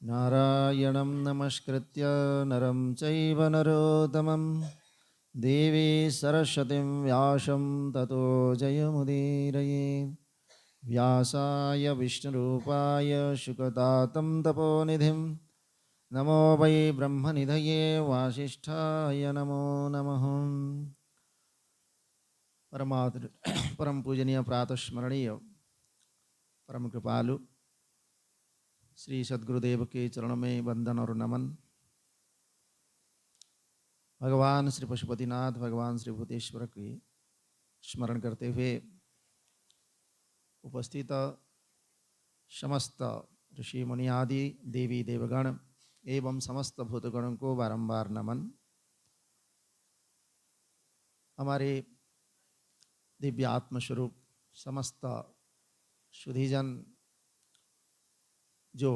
नारायणं नमस्कृत्य नरं चैव नरोत्तमं देवी सरस्वतीं व्यासं ततो जयमुदीरये। व्यासाय विष्णुरूपाय शुकतातं तपोनिधिं नमो वै ब्रह्मनिधये वासिष्ठाय नमो नमः। परम पूजनीय प्रातस्मरणीय परम कृपालु श्री सद्गुरुदेव के चरणों में वंदन और नमन। भगवान श्री पशुपतिनाथ भगवान श्री भूतेश्वर की स्मरण करते हुए उपस्थित समस्त ऋषि मुनि आदि देवी देवगण एवं समस्त भूतगणों को बारंबार नमन। हमारे दिव्य आत्मस्वरूप समस्त सुधीजन जो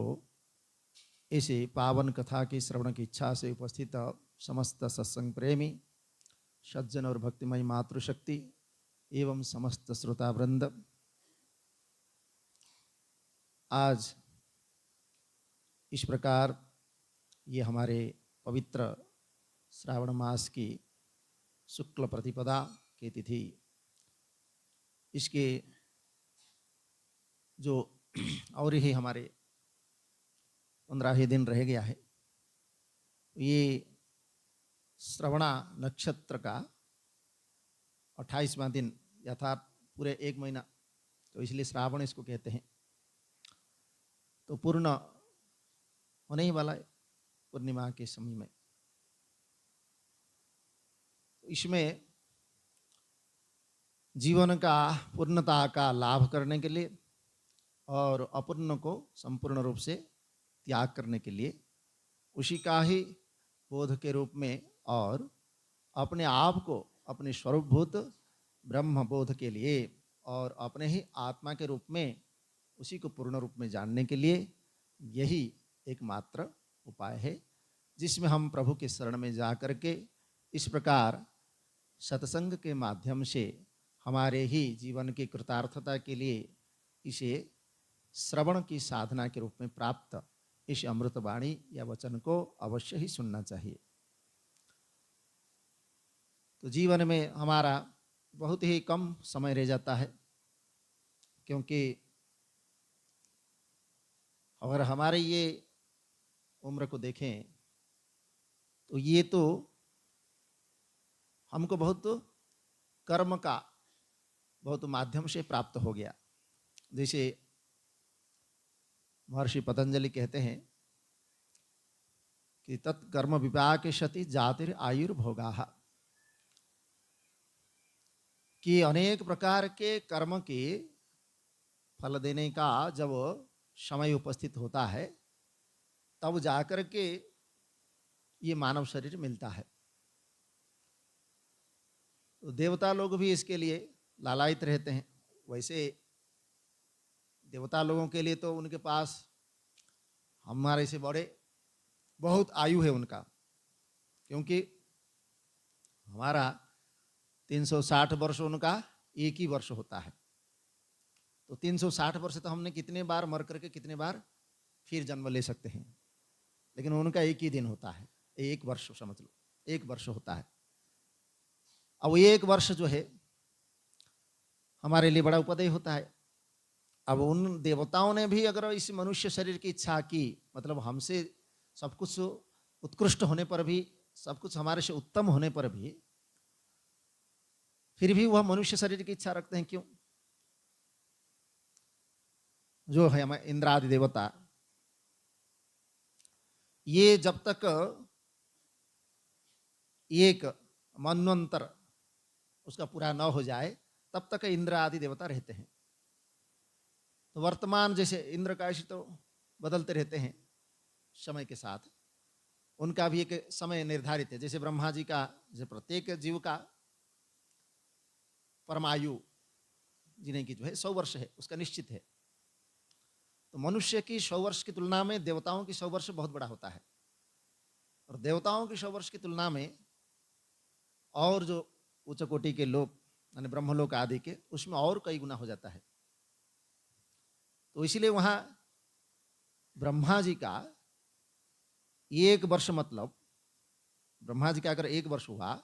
इसे पावन कथा की श्रवण की इच्छा से उपस्थित समस्त सत्संग प्रेमी सज्जन और भक्तिमय मातृशक्ति एवं समस्त श्रोता वृंद, आज इस प्रकार ये हमारे पवित्र श्रावण मास की शुक्ल प्रतिपदा की तिथि, इसके जो और ही हमारे 15 ही दिन रह गया है। ये श्रवणा नक्षत्र का 28वां दिन यथार्थ पूरे एक महीना, तो इसलिए श्रावण इसको कहते हैं। तो पूर्ण होने ही वाला है पूर्णिमा के समय में। इसमें जीवन का पूर्णता का लाभ करने के लिए और अपूर्ण को संपूर्ण रूप से त्याग करने के लिए उसी का ही बोध के रूप में और अपने आप को अपने स्वरूपभूत ब्रह्म बोध के लिए और अपने ही आत्मा के रूप में उसी को पूर्ण रूप में जानने के लिए यही एकमात्र उपाय है, जिसमें हम प्रभु के शरण में जा कर के इस प्रकार सत्संग के माध्यम से हमारे ही जीवन की कृतार्थता के लिए इसे श्रवण की साधना के रूप में प्राप्त इस अमृतवाणी या वचन को अवश्य ही सुनना चाहिए। तो जीवन में हमारा बहुत ही कम समय रह जाता है, क्योंकि अगर हमारे ये उम्र को देखें तो ये तो हमको बहुत कर्म का बहुत माध्यम से प्राप्त हो गया। जैसे महर्षि पतंजलि कहते हैं कि तत्कर्म विपाक सति जातिर आयुर्भोगाः, कि अनेक प्रकार के कर्म के फल देने का जब समय उपस्थित होता है तब जाकर के ये मानव शरीर मिलता है। तो देवता लोग भी इसके लिए लालायित रहते हैं। वैसे देवता लोगों के लिए तो उनके पास हमारे से बड़े बहुत आयु है उनका, क्योंकि हमारा 360 वर्ष, उनका एक ही वर्ष होता है। तो 360 वर्ष तो हमने कितने बार मर करके कितने बार फिर जन्म ले सकते हैं, लेकिन उनका एक ही दिन होता है, एक वर्ष समझ लो, एक वर्ष होता है। अब एक वर्ष जो है हमारे लिए बड़ा उपदेय होता है। अब उन देवताओं ने भी अगर इस मनुष्य शरीर की इच्छा की, मतलब हमसे सब कुछ उत्कृष्ट होने पर भी, सब कुछ हमारे से उत्तम होने पर भी, फिर भी वह मनुष्य शरीर की इच्छा रखते हैं। क्यों? जो है हमारे इंद्र आदि देवता, ये जब तक एक मनवंतर उसका पूरा न हो जाए तब तक इंद्र आदि देवता रहते हैं। तो वर्तमान जैसे इंद्र का तो बदलते रहते हैं समय के साथ, उनका भी एक समय निर्धारित है। जैसे ब्रह्मा जी का, जैसे प्रत्येक जीव का परमायु जीने की जो है 100 वर्ष है, उसका निश्चित है। तो मनुष्य की 100 वर्ष की तुलना में देवताओं की 100 वर्ष बहुत बड़ा होता है, और देवताओं की 100 वर्ष की तुलना में और जो उच्च कोटि के लोग यानी ब्रह्मलोक आदि के, उसमें और कई गुना हो जाता है। तो इसलिए वहाँ ब्रह्मा जी का एक वर्ष मतलब ब्रह्मा जी का अगर एक वर्ष हुआ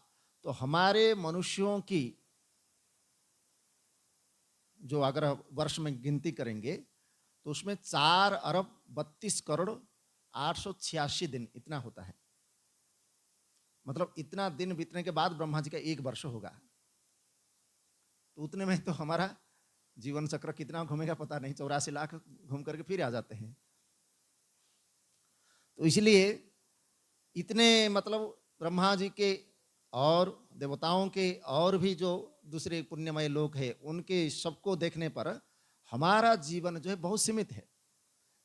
तो हमारे मनुष्यों की जो अगर वर्ष में गिनती करेंगे तो उसमें 4 अरब 32 करोड़ 886 दिन इतना होता है। मतलब इतना दिन बीतने के बाद ब्रह्मा जी का एक वर्ष होगा। तो उतने में तो हमारा जीवन चक्र कितना घूमेगा पता नहीं, 84 लाख घूम करके फिर आ जाते हैं। तो इसलिए इतने मतलब ब्रह्मा जी के और देवताओं के और भी जो दूसरे पुण्यमय लोग हैं उनके सबको देखने पर हमारा जीवन जो है बहुत सीमित है।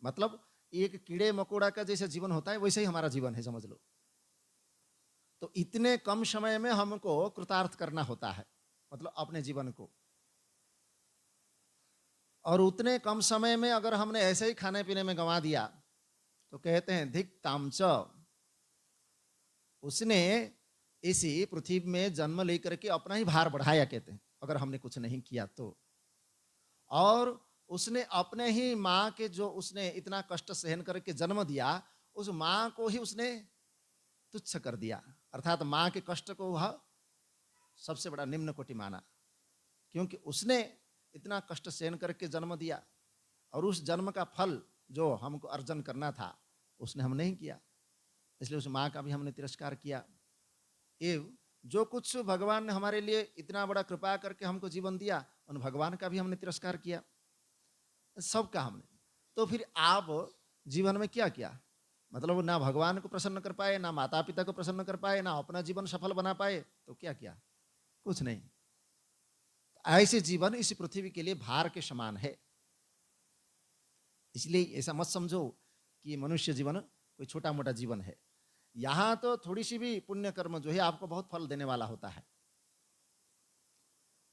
मतलब एक कीड़े मकोड़ा का जैसा जीवन होता है वैसे ही हमारा जीवन है, समझ लो। तो इतने कम समय में हमको कृतार्थ करना होता है, मतलब अपने जीवन को। और उतने कम समय में अगर हमने ऐसे ही खाने पीने में गंवा दिया तो कहते हैं धिक तामच, उसने इसी पृथ्वी में जन्म लेकर के अपना ही भार बढ़ाया, कहते हैं, अगर हमने कुछ नहीं किया तो। और उसने अपने ही माँ के जो उसने इतना कष्ट सहन करके जन्म दिया, उस माँ को ही उसने तुच्छ कर दिया। अर्थात माँ के कष्ट को वह सबसे बड़ा निम्न कोटि माना, क्योंकि उसने इतना कष्ट सहन करके जन्म दिया और उस जन्म का फल जो हमको अर्जन करना था उसने हम नहीं किया, इसलिए उस माँ का भी हमने तिरस्कार किया। एवं जो कुछ भगवान ने हमारे लिए इतना बड़ा कृपा करके हमको जीवन दिया, उन भगवान का भी हमने तिरस्कार किया, सबका हमने। तो फिर आप जीवन में क्या किया? मतलब ना भगवान को प्रसन्न कर पाए, ना माता पिता को प्रसन्न कर पाए, ना अपना जीवन सफल बना पाए, तो क्या किया? कुछ नहीं। ऐसे जीवन इस पृथ्वी के लिए भार के समान है। इसलिए ऐसा मत समझो कि मनुष्य जीवन कोई छोटा मोटा जीवन है। यहाँ तो थोड़ी सी भी पुण्य कर्म जो है आपको बहुत फल देने वाला होता है।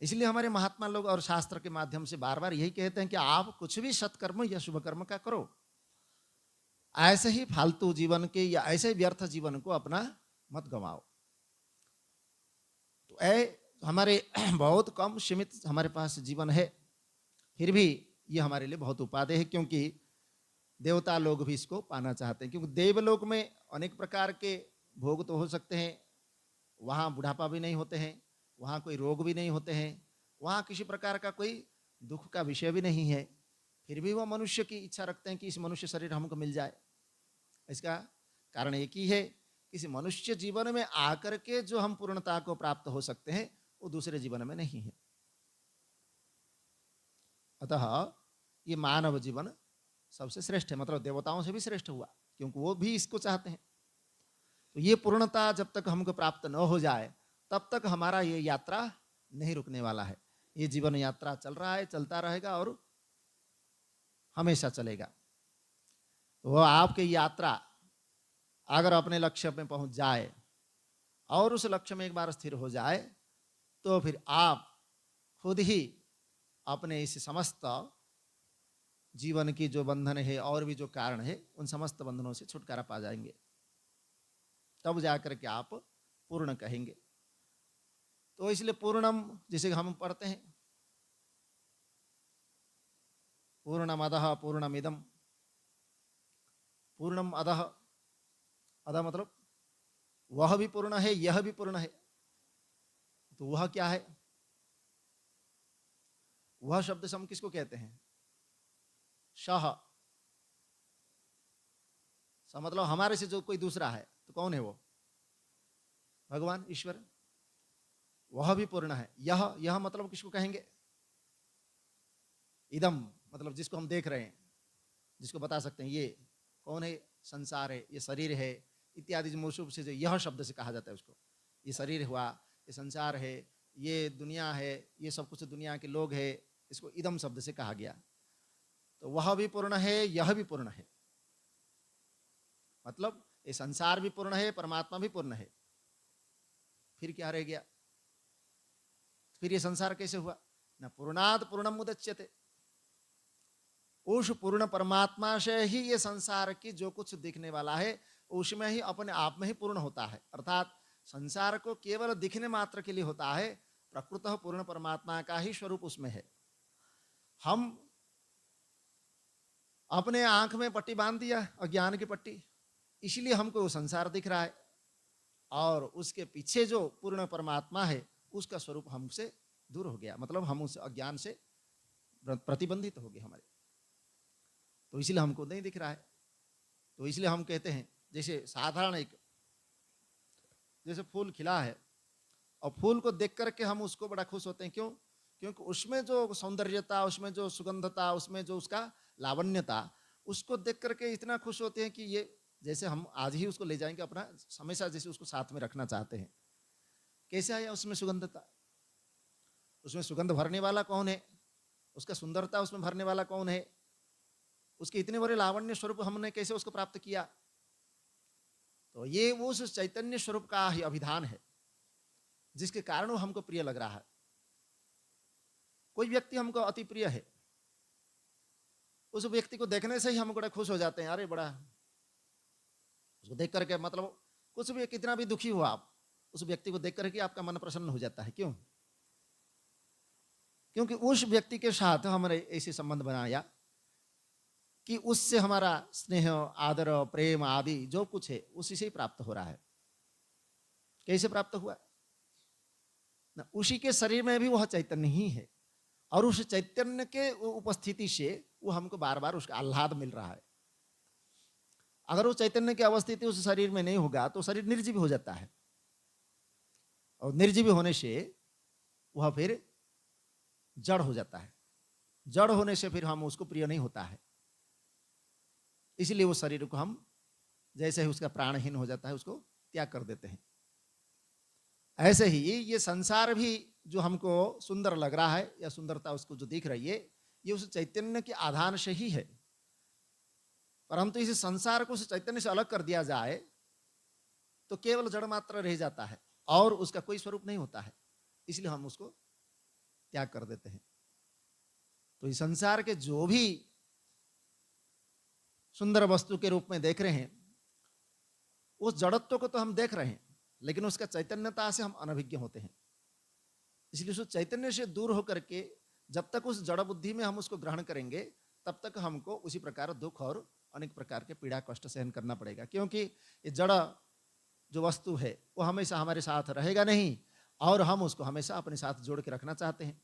इसलिए हमारे महात्मा लोग और शास्त्र के माध्यम से बार बार यही कहते हैं कि आप कुछ भी सत्कर्म या शुभ कर्म का करो, ऐसे ही फालतू जीवन के या ऐसे व्यर्थ जीवन को अपना मत गंवाओ। तो हमारे बहुत कम सीमित हमारे पास जीवन है, फिर भी ये हमारे लिए बहुत उपादेय है, क्योंकि देवता लोग भी इसको पाना चाहते हैं। क्योंकि देवलोक में अनेक प्रकार के भोग तो हो सकते हैं, वहाँ बुढ़ापा भी नहीं होते हैं, वहाँ कोई रोग भी नहीं होते हैं, वहाँ किसी प्रकार का कोई दुख का विषय भी नहीं है, फिर भी वह मनुष्य की इच्छा रखते हैं कि इस मनुष्य शरीर हमको मिल जाए। इसका कारण एक ही है, इस मनुष्य जीवन में आकर के जो हम पूर्णता को प्राप्त हो सकते हैं वो दूसरे जीवन में नहीं है। अतः ये मानव जीवन सबसे श्रेष्ठ है, मतलब देवताओं से भी श्रेष्ठ हुआ, क्योंकि वो भी इसको चाहते हैं। तो ये पूर्णता जब तक हमको प्राप्त न हो जाए तब तक हमारा ये यात्रा नहीं रुकने वाला है। ये जीवन यात्रा चल रहा है, चलता रहेगा और हमेशा चलेगा। तो आपकी यात्रा अगर अपने लक्ष्य में पहुंच जाए और उस लक्ष्य में एक बार स्थिर हो जाए तो फिर आप खुद ही अपने इस समस्त जीवन की जो बंधन है और भी जो कारण है उन समस्त बंधनों से छुटकारा पा जाएंगे, तब जाकर के आप पूर्ण कहेंगे। तो इसलिए पूर्णम जिसे हम पढ़ते हैं, पूर्णमदः पूर्णमिदं, पूर्णम अदः, अदः मतलब वह भी पूर्ण है, यह भी पूर्ण है। तो वह क्या है? वह शब्द से हम किसको कहते हैं? शह। मतलब हमारे से जो कोई दूसरा है तो कौन है वो? भगवान ईश्वर, वह भी पूर्ण है। यह मतलब किसको कहेंगे? इदम मतलब जिसको हम देख रहे हैं, जिसको बता सकते हैं ये कौन है? संसार है, ये शरीर है इत्यादि मूर्छुप से जो यह शब्द से कहा जाता है उसको। ये शरीर हुआ, ये संसार है, ये दुनिया है, ये सब कुछ दुनिया के लोग है, इसको इदम शब्द से कहा गया। तो वह भी पूर्ण है, यह भी पूर्ण है, मतलब ये संसार भी पूर्ण है, परमात्मा भी पूर्ण है। फिर क्या रह गया? फिर ये संसार कैसे हुआ? न पूर्णात् पूर्णम उदच्यते। उस पूर्ण परमात्मा से ही ये संसार की जो कुछ दिखने वाला है उसमें ही अपने आप में ही पूर्ण होता है। अर्थात संसार को केवल दिखने मात्र के लिए होता है, प्रकृतः पूर्ण परमात्मा का ही स्वरूप उसमें है। हम अपने आंख में पट्टी बांध दिया, अज्ञान की पट्टी, इसलिए हमको वो संसार दिख रहा है, और उसके पीछे जो पूर्ण परमात्मा है उसका स्वरूप हमसे दूर हो गया, मतलब हम उस अज्ञान से प्रतिबंधित हो गए हमारे, तो इसलिए हमको नहीं दिख रहा है। तो इसलिए हम कहते हैं, जैसे साधारण एक जैसे फूल खिला है और फूल को देख करके हम उसको बड़ा खुश होते हैं, क्यों? क्योंकि उसमें जो सौंदर्यता, उसमें जो सुगंधता, उसमें जो उसका लावण्यता, उसको देख करके इतना खुश होते हैं कि ये जैसे हम आज ही उसको ले जाएंगे अपना, हमेशा जैसे उसको साथ में रखना चाहते हैं। कैसे आया उसमें सुगंधता? उसमें सुगंध भरने वाला कौन है? उसका सुंदरता उसमें भरने वाला कौन है? उसके इतने बड़े लावण्य स्वरूप हमने कैसे उसको प्राप्त किया? तो ये वो उस चैतन्य स्वरूप का ही अभिधान है, जिसके कारण वो हमको प्रिय लग रहा है। कोई व्यक्ति हमको अति प्रिय है, उस व्यक्ति को देखने से ही हम बड़ा खुश हो जाते हैं, अरे बड़ा, उसको देख करके, मतलब कुछ भी, कितना भी दुखी हो आप, उस व्यक्ति को देख करके आपका मन प्रसन्न हो जाता है। क्यों? क्योंकि उस व्यक्ति के साथ हमारे ऐसे संबंध बनाया कि उससे हमारा स्नेह, आदर, प्रेम आदि जो कुछ है उसी से ही प्राप्त हो रहा है। कैसे प्राप्त हुआ ना? उसी के शरीर में भी वह चैतन्य ही है, और उस चैतन्य के उपस्थिति से वो हमको बार बार उसका आह्लाद मिल रहा है। अगर वो चैतन्य की अवस्थिति उस शरीर में नहीं होगा तो शरीर निर्जीव हो जाता है, और निर्जीव होने से वह फिर जड़ हो जाता है। जड़ होने से फिर हम उसको प्रिय नहीं होता है, इसलिए वो शरीर को हम जैसे ही उसका प्राणहीन हो जाता है उसको त्याग कर देते हैं। ऐसे ही ये संसार भी जो हमको सुंदर लग रहा है, या सुंदरता उसको जो दिख रही है, ये उस चैतन्य के आधान से ही है। परंतु इस संसार को उस चैतन्य से अलग कर दिया जाए तो केवल जड़ मात्र रह जाता है और उसका कोई स्वरूप नहीं होता है, इसलिए हम उसको त्याग कर देते हैं। तो इस संसार के जो भी सुंदर वस्तु के रूप में देख रहे हैं, उस जड़त्व को तो हम देख रहे हैं, लेकिन उसका चैतन्यता से हम अनभिज्ञ होते हैं। इसलिए उस चैतन्य से दूर होकर के जब तक उस जड़ बुद्धि में हम उसको ग्रहण करेंगे, तब तक हमको उसी प्रकार दुख और अनेक प्रकार के पीड़ा कष्ट सहन करना पड़ेगा, क्योंकि ये जड़ जो वस्तु है वो हमेशा हमारे साथ रहेगा नहीं, और हम उसको हमेशा अपने साथ जोड़ के रखना चाहते हैं।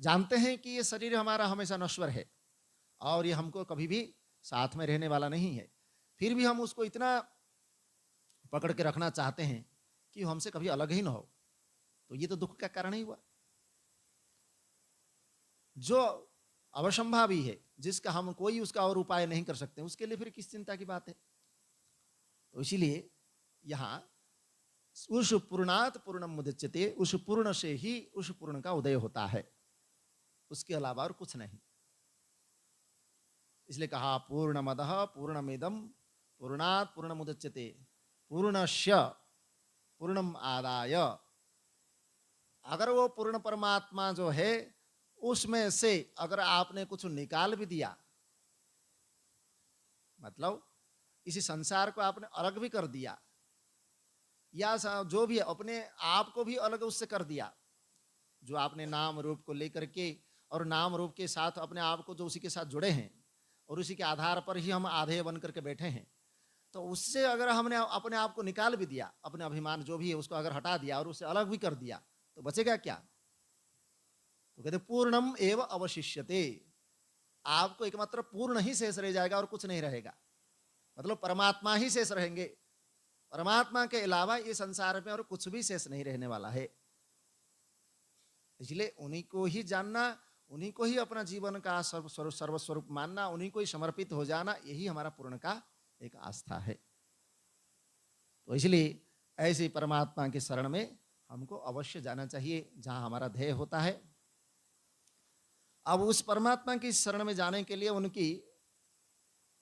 जानते हैं कि ये शरीर हमारा हमेशा नश्वर है और ये हमको कभी भी साथ में रहने वाला नहीं है, फिर भी हम उसको इतना पकड़ के रखना चाहते हैं कि हमसे कभी अलग ही ना हो। तो ये तो दुख का कारण ही हुआ। जो अवसंभावी है, जिसका हम कोई उसका और उपाय नहीं कर सकते, उसके लिए फिर किस चिंता की बात है? तो इसीलिए यहाँ उस पूर्णात पूर्णम मुदच्यते, उस पूर्ण से ही उस पूर्ण का उदय होता है, उसके अलावा और कुछ नहीं। इसलिए कहा पूर्णमदः पूर्णमिदं पूर्णात पूर्णमुदच्यते पूर्णस्य पूर्णम आदाय। अगर वो पूर्ण परमात्मा जो है उसमें से अगर आपने कुछ निकाल भी दिया, मतलब इसी संसार को आपने अलग भी कर दिया, या जो भी अपने आप को भी अलग उससे कर दिया, जो आपने नाम रूप को लेकर के और नाम रूप के साथ अपने आप को जो उसी के साथ जुड़े हैं और उसी के आधार पर ही हम आधेय बन करके बैठे हैं, तो उससे अगर हमने अपने आप को निकाल भी दिया, अपने अभिमान जो भी है उसको अगर हटा दिया और उससे अलग भी कर दिया, तो बचेगा क्या? तो कहते पूर्णम एव अवशिष्यते, आपको एकमात्र पूर्ण ही शेष रह जाएगा और कुछ नहीं रहेगा, मतलब परमात्मा ही शेष रहेंगे। परमात्मा के अलावा ये संसार में और कुछ भी शेष नहीं रहने वाला है। इसलिए उन्हीं को ही जानना, उन्हीं को ही अपना जीवन का सर्वस्वरूप मानना, उन्हीं को ही समर्पित हो जाना, यही हमारा पूर्ण का एक आस्था है। तो इसलिए ऐसे परमात्मा के शरण में हमको अवश्य जाना चाहिए, जहां हमारा ध्येय होता है। अब उस परमात्मा की शरण में जाने के लिए उनकी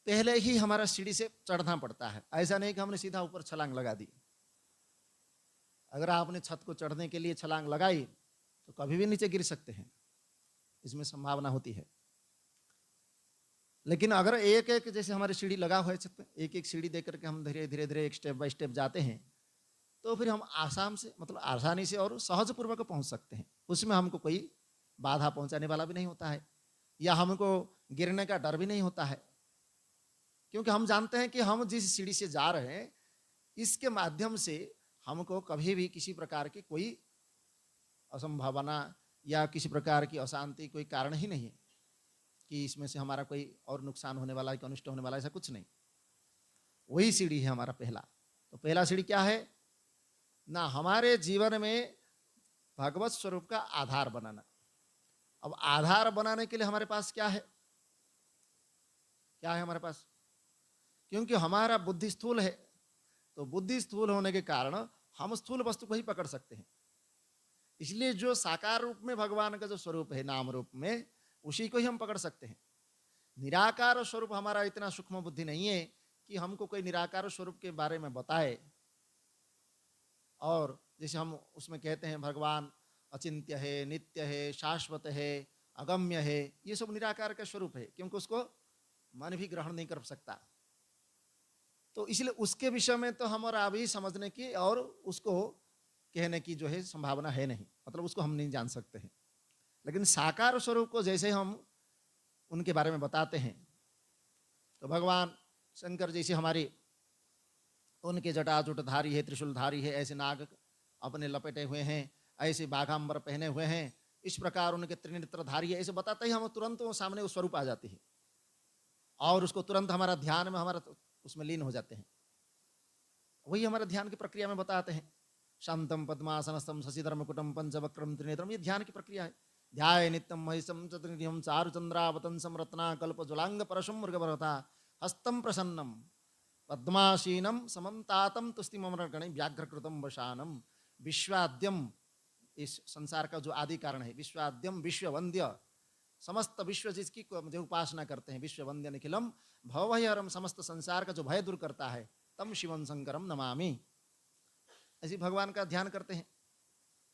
पहले ही हमारा सीढ़ी से चढ़ना पड़ता है। ऐसा नहीं कि हमने सीधा ऊपर छलांग लगा दी। अगर आपने छत को चढ़ने के लिए छलांग लगाई तो कभी भी नीचे गिर सकते हैं, इसमें संभावना होती है। लेकिन अगर एक एक जैसे हमारी सीढ़ी लगा हुआ है छत पे, एक एक सीढ़ी देकर के हम धीरे धीरे धीरे एक स्टेप बाय स्टेप जाते हैं, तो फिर हम आसाम से, मतलब आसानी से और सहज पूर्वक पहुंच सकते हैं। उसमें हमको कोई बाधा पहुंचाने वाला भी नहीं होता है, या हमको गिरने का डर भी नहीं होता है। क्योंकि हम जानते हैं कि हम जिस सीढ़ी से जा रहे हैं इसके माध्यम से हमको कभी भी किसी प्रकार की कोई असंभावना या किसी प्रकार की अशांति कोई कारण ही नहीं है कि इसमें से हमारा कोई और नुकसान होने वाला है कि अनिष्ट होने वाला है, ऐसा कुछ नहीं। वही सीढ़ी है हमारा पहला। तो पहला सीढ़ी क्या है ना, हमारे जीवन में भगवत स्वरूप का आधार बनाना। अब आधार बनाने के लिए हमारे पास क्या है, क्या है हमारे पास, क्योंकि हमारा बुद्धि स्थूल है, तो बुद्धि स्थूल होने के कारण हम स्थूल वस्तु को ही पकड़ सकते हैं। इसलिए जो साकार रूप में भगवान का जो स्वरूप है नाम रूप में, उसी को ही हम पकड़ सकते हैं। निराकार स्वरूप हमारा इतना सूक्ष्म बुद्धि नहीं है कि हमको कोई निराकार स्वरूप के बारे में बताए। और जैसे हम उसमें कहते हैं भगवान अचिंत्य है, नित्य है, शाश्वत है, अगम्य है, ये सब निराकार का स्वरूप है, क्योंकि उसको मन भी ग्रहण नहीं कर सकता। तो इसलिए उसके विषय में तो हमारा अभी समझने की और उसको कहने की जो है संभावना है नहीं, मतलब उसको हम नहीं जान सकते हैं। लेकिन साकार स्वरूप को जैसे हम उनके बारे में बताते हैं, तो भगवान शंकर जैसे हमारे उनके जटाजुटधारी है, त्रिशूलधारी है, ऐसे नाग अपने लपेटे हुए हैं, ऐसे बाघांबर पहने हुए हैं, इस प्रकार उनके त्रिनेत्रधारी है, ऐसे बताते ही हम तुरंत वो सामने वो स्वरूप आ जाती है और उसको तुरंत हमारा ध्यान में हमारा उसमें लीन हो जाते हैं। वही हमारे ध्यान की प्रक्रिया में बताते हैं। शांतम पद्मासनस्थम शशिधर मुकुटम पंचवक्रम त्रिनेत्रम, ये ध्यान की प्रक्रिया है। ध्याय नित्यम महिषम चतुर्निधिम चारुचंद्रावतंसम रत्नाकल्प ज्वलांग परशुम मृगभरता हस्तम प्रसन्नम पद्मासीनम समन्तातम तुष्टिममरगणे व्याघ्रकृतम वशानम विश्वाद्यम, इस संसार का जो आदि कारण है, विश्वाद्यम विश्ववंद्य, समस्त विश्व जिसकी जो उपासना करते हैं, विश्ववंद्य निखिलम भवभयहरम, समस्त संसार का जो भय दूर करता है, तम शिवम शंकरम नमामि, ऐसे भगवान का ध्यान करते हैं।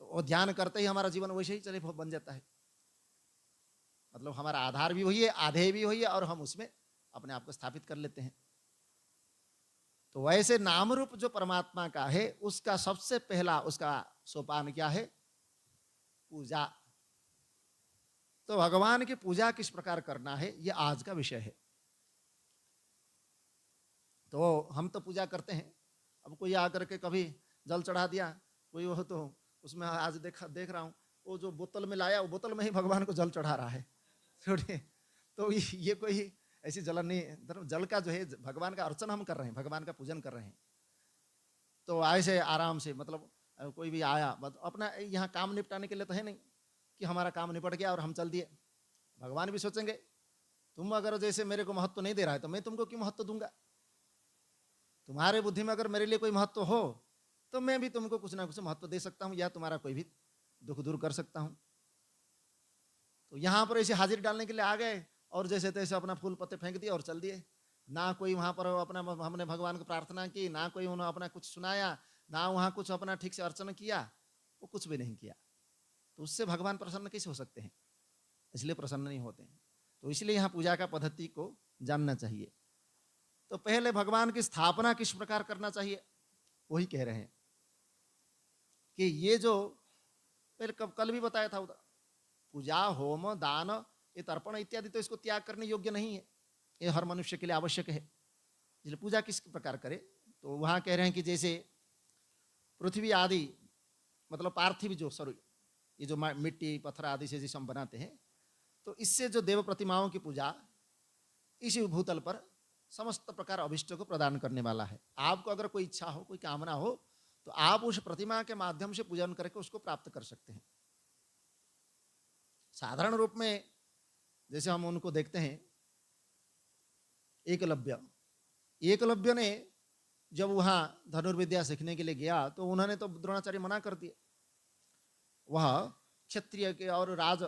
तो वो ध्यान करते ही हमारा जीवन वैसे ही चले बन जाता है, मतलब हमारा आधार भी वही है, आधे भी वही है, और हम उसमें अपने आप को स्थापित कर लेते हैं। तो वैसे नाम रूप जो परमात्मा का है, उसका सबसे पहला उसका सोपान क्या है, पूजा। तो भगवान की पूजा किस प्रकार करना है, ये आज का विषय है। तो हम तो पूजा करते हैं, अब कोई आकर के कभी जल चढ़ा दिया, कोई वो तो उसमें आज देख रहा हूँ वो जो बोतल में लाया, वो बोतल में ही भगवान को जल चढ़ा रहा है, छोड़िए। तो ये कोई ऐसी जलन नहीं, जल का जो है भगवान का अर्चन हम कर रहे हैं, भगवान का पूजन कर रहे हैं। तो ऐसे आराम से, मतलब कोई भी आया अपना यहाँ काम निपटाने के लिए तो है नहीं कि हमारा काम निपट गया और हम चल दिए। भगवान भी सोचेंगे तुम अगर जैसे मेरे को महत्व नहीं दे रहा है तो मैं तुमको क्यों महत्व दूंगा, तुम्हारे बुद्धि में अगर मेरे लिए कोई महत्व हो तो मैं भी तुमको कुछ ना कुछ महत्व दे सकता हूँ, या तुम्हारा कोई भी दुख दूर कर सकता हूँ। तो यहाँ पर ऐसे हाजिर डालने के लिए आ गए और जैसे तैसे अपना फूल पत्ते फेंक दिए और चल दिए, ना कोई वहाँ पर अपना हमने भगवान को प्रार्थना की, ना कोई उन्होंने अपना कुछ सुनाया, ना वहाँ कुछ अपना ठीक से अर्चना किया, वो कुछ भी नहीं किया। तो उससे भगवान प्रसन्न कैसे हो सकते हैं, इसलिए प्रसन्न नहीं होते हैं। तो इसलिए यहाँ पूजा का पद्धति को जानना चाहिए। तो पहले भगवान की स्थापना किस प्रकार करना चाहिए, वही कह रहे हैं कि ये जो पहले कल भी बताया था, पूजा होम दान ये तर्पण इत्यादि तो इसको त्याग करने योग्य नहीं है, ये हर मनुष्य के लिए आवश्यक है। इसलिए पूजा किस प्रकार करे, तो वहाँ कह रहे हैं कि जैसे पृथ्वी आदि, मतलब पार्थिव जो ये जो मिट्टी पत्थर आदि से जैसे हम बनाते हैं, तो इससे जो देव प्रतिमाओं की पूजा इसी भूतल पर समस्त प्रकार अभिष्ट को प्रदान करने वाला है। आपको अगर कोई इच्छा हो, कोई कामना हो, तो आप उस प्रतिमा के माध्यम से पूजन करके उसको प्राप्त कर सकते हैं। साधारण रूप में जैसे हम उनको देखते हैं, एकलव्य ने जब वहाँ धनुर्विद्या सीखने के लिए गया तो उन्होंने तो द्रोणाचार्य मना कर दिए, वह क्षत्रिय के और राज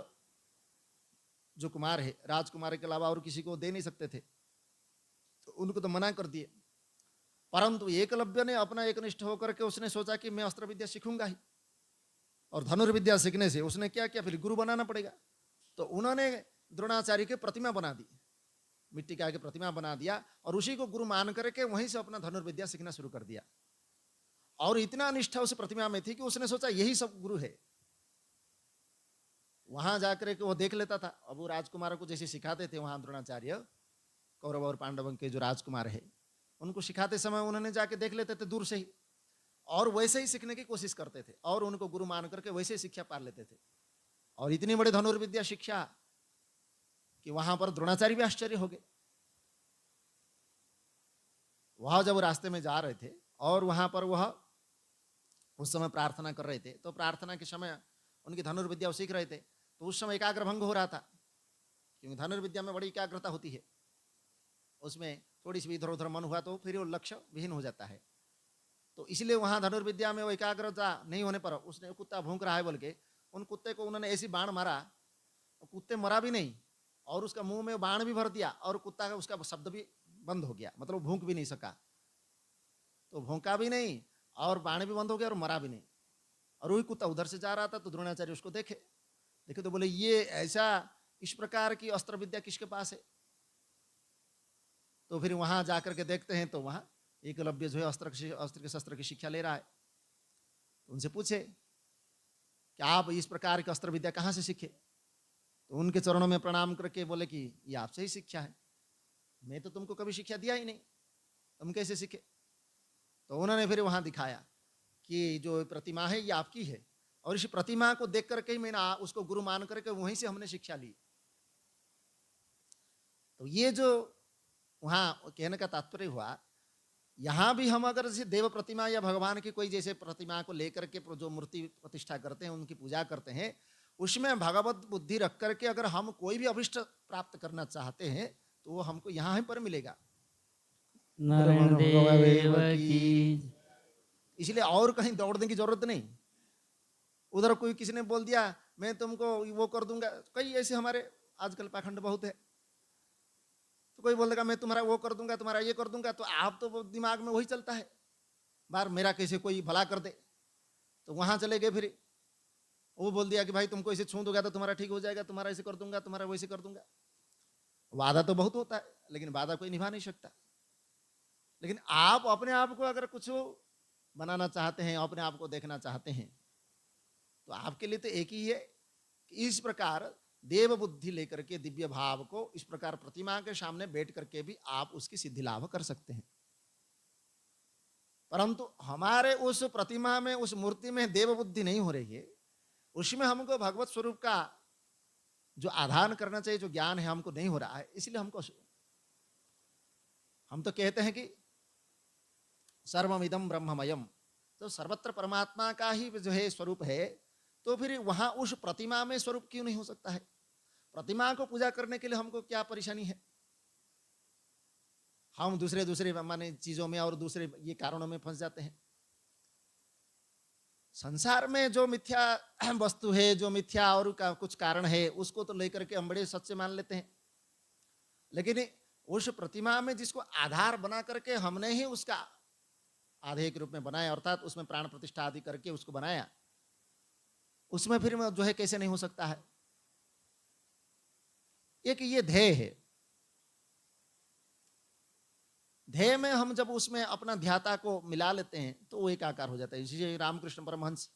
जो कुमार है, राजकुमार के अलावा और किसी को दे नहीं सकते थे, तो उनको तो मना कर दिए। परंतु एकलव्य ने अपना एकनिष्ठ होकर के उसने सोचा कि मैं अस्त्र विद्या सीखूंगा ही, और धनुर्विद्या सीखने से उसने क्या किया, फिर गुरु बनाना पड़ेगा। तो उन्होंने द्रोणाचार्य की प्रतिमा बना दी, मिट्टी के आगे प्रतिमा बना दिया, और उसी को गुरु मान करके वहीं से अपना धनुर्विद्या सीखना शुरू कर दिया। और इतना निष्ठा उस प्रतिमा में थी कि उसने सोचा यही सब गुरु है। वहां जाकर के वो देख लेता था, अब वो राजकुमारों को जैसे सिखाते थे वहां द्रोणाचार्य, कौरव और पांडवों के जो राजकुमार है उनको सिखाते समय उन्होंने जाके देख लेते थे दूर से ही, और वैसे ही सीखने की कोशिश करते थे और उनको गुरु मान करके वैसे ही शिक्षा पा लेते थे। और इतनी बड़ी धनुर्विद्या शिक्षा कि वहां पर द्रोणाचार्य भी आश्चर्य हो गए। वह जब रास्ते में जा रहे थे और वहां पर वह उस समय प्रार्थना कर रहे थे, तो प्रार्थना के समय उनकी धनुर्विद्या सीख रहे थे, तो उस समय एकाग्र भंग हो रहा था, क्योंकि धनुर्विद्या में बड़ी एकाग्रता होती है। उसमें थोड़ी सी भी इधर उधर मन हुआ तो फिर वो लक्ष्य विहीन हो जाता है। तो इसलिए वहां धनुर्विद्या में वो एकाग्रता नहीं होने पर उसने कुत्ता भूंक रहा है बोल के उन कुत्ते को उन्होंने ऐसी बाण मारा, कुत्ते मरा भी नहीं और उसका मुंह में बाण भी भर दिया और कुत्ता का उसका शब्द भी बंद हो गया, मतलब भूंक भी नहीं सका। तो भूंका भी नहीं और बाण भी बंद हो गया और मरा भी नहीं। और वही कुत्ता उधर से जा रहा था, तो द्रोणाचार्य उसको देखे तो बोले ये ऐसा इस प्रकार की अस्त्र विद्या किसके पास है। तो फिर वहां जाकर के देखते हैं तो वहां एकलव्य जो है अस्त्र के शस्त्र की शिक्षा ले रहा है। तो उनसे पूछे कि आप इस प्रकार की अस्त्र विद्या कहाँ से सीखे। तो उनके चरणों में प्रणाम करके बोले कि ये आपसे ही शिक्षा है, मैं तो तुमको कभी शिक्षा दिया ही नहीं, तुम कैसे सीखे। तो उन्होंने फिर वहां दिखाया कि जो प्रतिमा है ये आपकी है, और इस प्रतिमा को देख करके ही मैंने उसको गुरु मान करके वहीं से हमने शिक्षा ली। तो ये जो वहां कहने का तात्पर्य हुआ, यहाँ भी हम अगर जैसे देव प्रतिमा या भगवान की कोई जैसे प्रतिमा को लेकर के जो मूर्ति प्रतिष्ठा करते हैं, उनकी पूजा करते हैं, उसमें भगवत बुद्धि रख करके अगर हम कोई भी अभिष्ट प्राप्त करना चाहते हैं तो वो हमको यहाँ पर मिलेगा। नारायण देव की। इसलिए और कहीं दौड़ने की जरूरत नहीं। उधर कोई किसी ने बोल दिया मैं तुमको वो कर दूंगा, कई ऐसे हमारे आजकल पाखंड बहुत है, तो कोई बोल देगा मैं तुम्हारा वो कर दूंगा, तुम्हारा ये कर दूंगा, तो आप तो दिमाग में वही चलता है बार मेरा कैसे कोई भला कर दे। तो वहां चले गए, फिर वो बोल दिया कि भाई तुमको ऐसे छू दूंगा तो तुम्हारा ठीक हो जाएगा, तुम्हारा ऐसे कर दूंगा, तुम्हारा वैसे कर दूंगा। वादा तो बहुत होता है लेकिन वादा कोई निभा नहीं सकता। लेकिन आप अपने आप को अगर कुछ बनाना चाहते हैं, अपने आप को देखना चाहते हैं, तो आपके लिए तो एक ही है कि इस प्रकार देव बुद्धि लेकर के दिव्य भाव को इस प्रकार प्रतिमा के सामने बैठ करके भी आप उसकी सिद्धि लाभ कर सकते हैं। परंतु हमारे उस प्रतिमा में, उस मूर्ति में देव बुद्धि नहीं हो रही है, उसमें हमको भगवत स्वरूप का जो आधान करना चाहिए, जो ज्ञान है हमको नहीं हो रहा है। इसलिए हम तो कहते हैं कि सर्वमिदं ब्रह्ममयम, तो सर्वत्र परमात्मा का ही जो है स्वरूप है, तो फिर वहां उस प्रतिमा में स्वरूप क्यों नहीं हो सकता है। प्रतिमा को पूजा करने के लिए हमको क्या परेशानी है। हम दूसरे माने चीजों में और दूसरे ये कारणों में फंस जाते हैं। संसार में जो मिथ्या वस्तु है, जो मिथ्या और का कुछ कारण है, उसको तो लेकर के हम बड़े सच्चे मान लेते हैं। लेकिन उस प्रतिमा में जिसको आधार बना करके हमने ही उसका आधे के रूप में बनाया, अर्थात उसमें प्राण प्रतिष्ठा आदि करके उसको बनाया, उसमें फिर जो है कैसे नहीं हो सकता है। एक ये ध्येय है, ध्येय में हम जब उसमें अपना ध्याता को मिला लेते हैं तो वो एक आकार हो जाता है। इसीलिए रामकृष्ण परमहंस,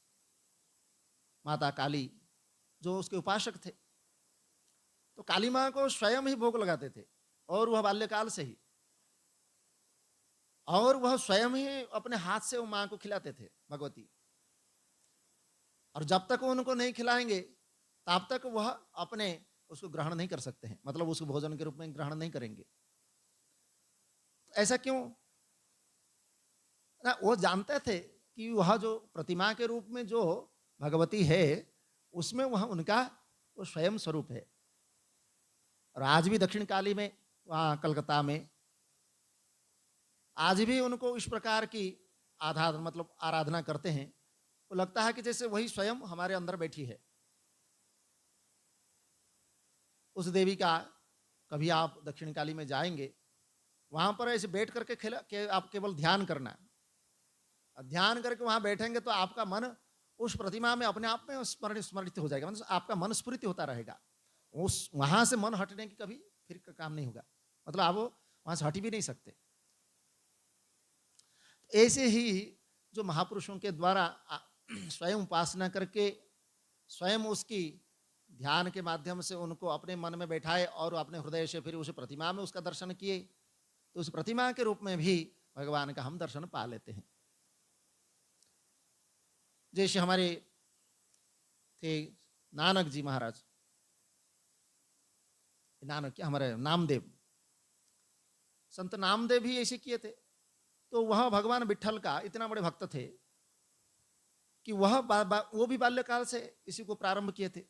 माता काली जो उसके उपासक थे, तो काली माँ को स्वयं ही भोग लगाते थे, और वह बाल्यकाल से ही, और वह स्वयं ही अपने हाथ से वो माँ को खिलाते थे भगवती। और जब तक वो उनको नहीं खिलाएंगे तब तक वह अपने उसको ग्रहण नहीं कर सकते हैं, मतलब उसको भोजन के रूप में ग्रहण नहीं करेंगे। ऐसा क्यों ना, वो जानते थे कि वह जो प्रतिमा के रूप में जो भगवती है, उसमें वह उनका वो स्वयं स्वरूप है। और आज भी दक्षिण काली में, वहाँ कलकत्ता में, आज भी उनको इस प्रकार की आधार मतलब आराधना करते हैं। वो लगता है कि जैसे वही स्वयं हमारे अंदर बैठी है। उस देवी का कभी आप दक्षिण काली में जाएंगे, वहां पर ऐसे बैठ करके आप केवल ध्यान करना है। ध्यान करके वहां बैठेंगे तो आपका मन उस प्रतिमा में अपने आप में स्मरित हो जाएगा, मतलब आपका मन स्फुरित होता रहेगा। उस वहां से मन हटने की कभी फिर काम नहीं होगा, मतलब आप वहां से हट भी नहीं सकते। ऐसे ही जो महापुरुषों के द्वारा स्वयं उपासना करके स्वयं उसकी ध्यान के माध्यम से उनको अपने मन में बैठाए और अपने हृदय से फिर उस प्रतिमा में उसका दर्शन किए, तो उस प्रतिमा के रूप में भी भगवान का हम दर्शन पा लेते हैं। जैसे हमारे थे नानक जी महाराज, नानक क्या हमारे नामदेव, संत नामदेव भी ऐसे किए थे। तो वह भगवान विठल का इतना बड़े भक्त थे कि वो भी बाल्यकाल से इसी को प्रारंभ किए थे।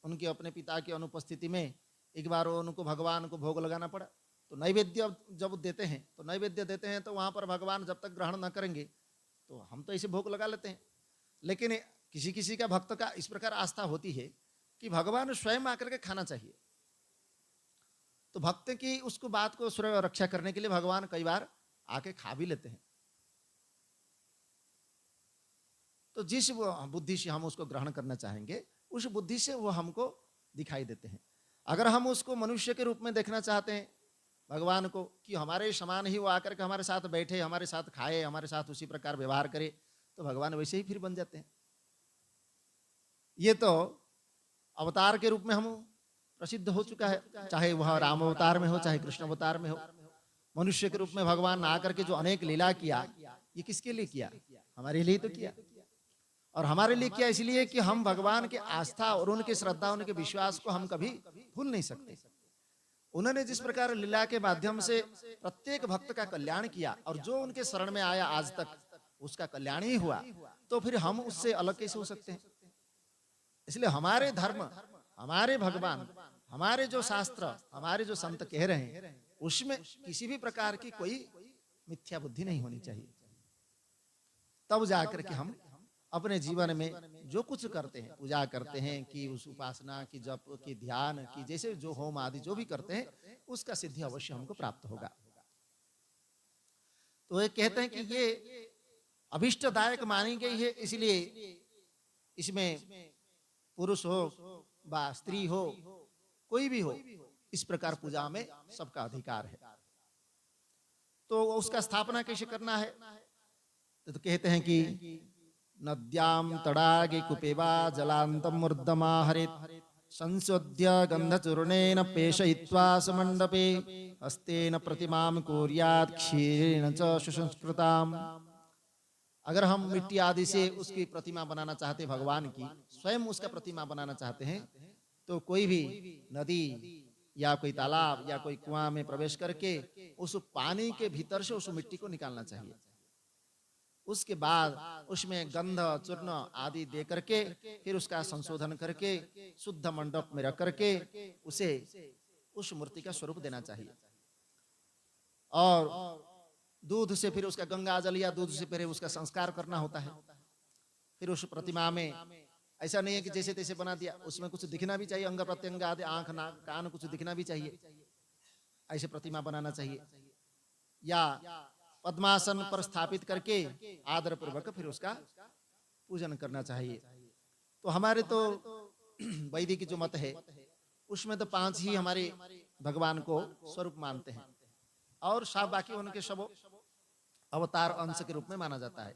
उनके अपने पिता की अनुपस्थिति में एक बार उनको भगवान को भोग लगाना पड़ा, तो नैवेद्य जब देते हैं तो नैवेद्य देते हैं तो वहाँ पर भगवान जब तक ग्रहण न करेंगे तो हम तो ऐसे भोग लगा लेते हैं। लेकिन किसी किसी का भक्त का इस प्रकार आस्था होती है कि भगवान स्वयं आकर के खाना चाहिए, तो भक्त की उसको बात को सुरक्षा करने के लिए भगवान कई बार आके खा भी लेते हैं। तो जिस बुद्धि से हम उसको ग्रहण करना चाहेंगे उस बुद्धि से वो हमको दिखाई देते हैं। अगर हम उसको मनुष्य के रूप में देखना चाहते हैं भगवान को कि हमारे समान ही वो आकर के हमारे साथ बैठे, हमारे साथ खाए, हमारे साथ उसी प्रकार व्यवहार करे, तो भगवान वैसे ही फिर बन जाते हैं। ये तो अवतार के रूप में हम प्रसिद्ध हो चुका है, चाहे वह राम अवतार में हो चाहे कृष्ण अवतार में हो। मनुष्य के रूप में भगवान आकर के जो अनेक लीला किया, ये किसके लिए किया? हमारे लिए तो किया। और हमारे लिए किया इसलिए कि हम भगवान के आस्था और उनके श्रद्धा, उनके विश्वास को हम कभी भूल नहीं सकते। उन्होंने जिस प्रकार लीला के माध्यम से प्रत्येक भक्त का कल्याण किया और जो उनके शरण में आया आज तक उसका कल्याण ही हुआ, तो फिर हम उससे अलग कैसे हो सकते हैं? इसलिए हमारे धर्म, हमारे भगवान, हमारे जो शास्त्र, हमारे जो संत कह रहे हैं उसमें किसी भी प्रकार की कोई मिथ्या बुद्धि नहीं होनी चाहिए। तब जाकर के हम अपने जीवन में जो कुछ करते हैं, पूजा करते हैं कि उस उपासना की, जप की, ध्यान की, जैसे जो होम आदि जो भी करते हैं उसका सिद्धि अवश्य हमको प्राप्त होगा। तो ये कहते हैं कि ये अभिष्टदायक मानी गई है, इसलिए इसमें पुरुष हो व स्त्री हो, कोई भी हो, इस प्रकार पूजा में सबका अधिकार है। तो उसका स्थापना कैसे करना है? तो कहते हैं कि नद्याम तड़ागे कुपेवा जलांतम मूर्धमा हरित संशोध्य गंधचूर्णेन पेशयित्वा समंडपे हस्तेन प्रतिमां कुर्यात् क्षीरेण च सुसंस्कृताम। अगर हम मिट्टी आदि से उसकी प्रतिमा बनाना चाहते हैं, भगवान की स्वयं उसका प्रतिमा बनाना चाहते हैं, तो कोई भी नदी या कोई तालाब या कोई कुआं में प्रवेश करके उस पानी के भीतर से उस मिट्टी को निकालना चाहिए। उसके बाद उसमें गंध चूर्ण आदि दे करके फिर उसका संशोधन करके शुद्ध मंडप में रख करके उसे उस मूर्ति का स्वरूप देना चाहिए। और दूध से फिर उसका गंगा जल या दूध से फिर उसका संस्कार करना होता है। फिर उस प्रतिमा में ऐसा नहीं है कि जैसे तैसे बना दिया, उसमें कुछ दिखना भी चाहिए, अंग प्रत्यंग आदि, आंख नाक कान कुछ दिखना भी चाहिए, ऐसे प्रतिमा बनाना चाहिए। या पद्मासन पर स्थापित करके आदर पूर्वक फिर उसका पूजन करना चाहिए। तो हमारे तो वैदिक जो मत है उसमें तो 5 ही हमारे भगवान को स्वरूप मानते हैं और सब बाकी उनके सब अवतार अंश के रूप में माना जाता है।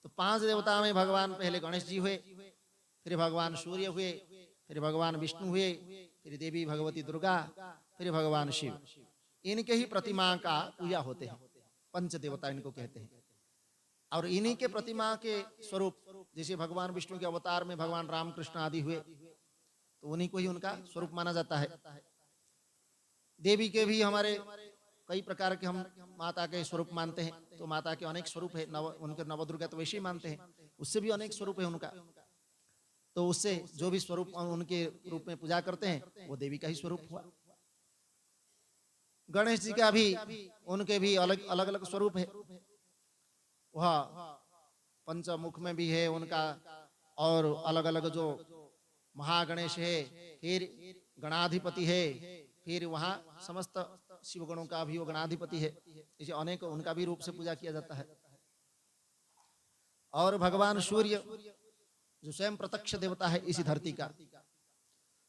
तो 5 देवता में भगवान पहले गणेश जी हुए, फिर भगवान सूर्य हुए, फिर भगवान विष्णु हुए, फिर देवी भगवती दुर्गा, फिर भगवान शिव। इनके ही प्रतिमा का पूजा होते हैं, पंच देवता इनको कहते हैं। और इन्हीं के प्रतिमा के स्वरूप, जैसे भगवान विष्णु के अवतार में भगवान राम कृष्ण आदि हुए, तो उन्हीं को ही उनका स्वरूप माना जाता है। देवी के भी हमारे कई प्रकार के हम माता के स्वरूप मानते हैं, तो माता के अनेक स्वरूप है, उनके नवदुर्गा तो वैसे ही मानते हैं, उससे भी अनेक स्वरूप है उनका। तो उससे जो भी स्वरूप उनके रूप में पूजा करते हैं वो देवी का ही स्वरूप हुआ। गणेश जी का भी उनके भी अलग अलग अलग स्वरूप है, वह पंचमुख में भी है उनका, और अलग अलग जो महागणेश है, फिर गणाधिपति है, फिर वहाँ समस्त शिवगणों का भी वो गणाधिपति है, इसे अनेक उनका भी रूप से पूजा किया जाता है। और भगवान सूर्य जो स्वयं प्रत्यक्ष देवता है इसी धरती का,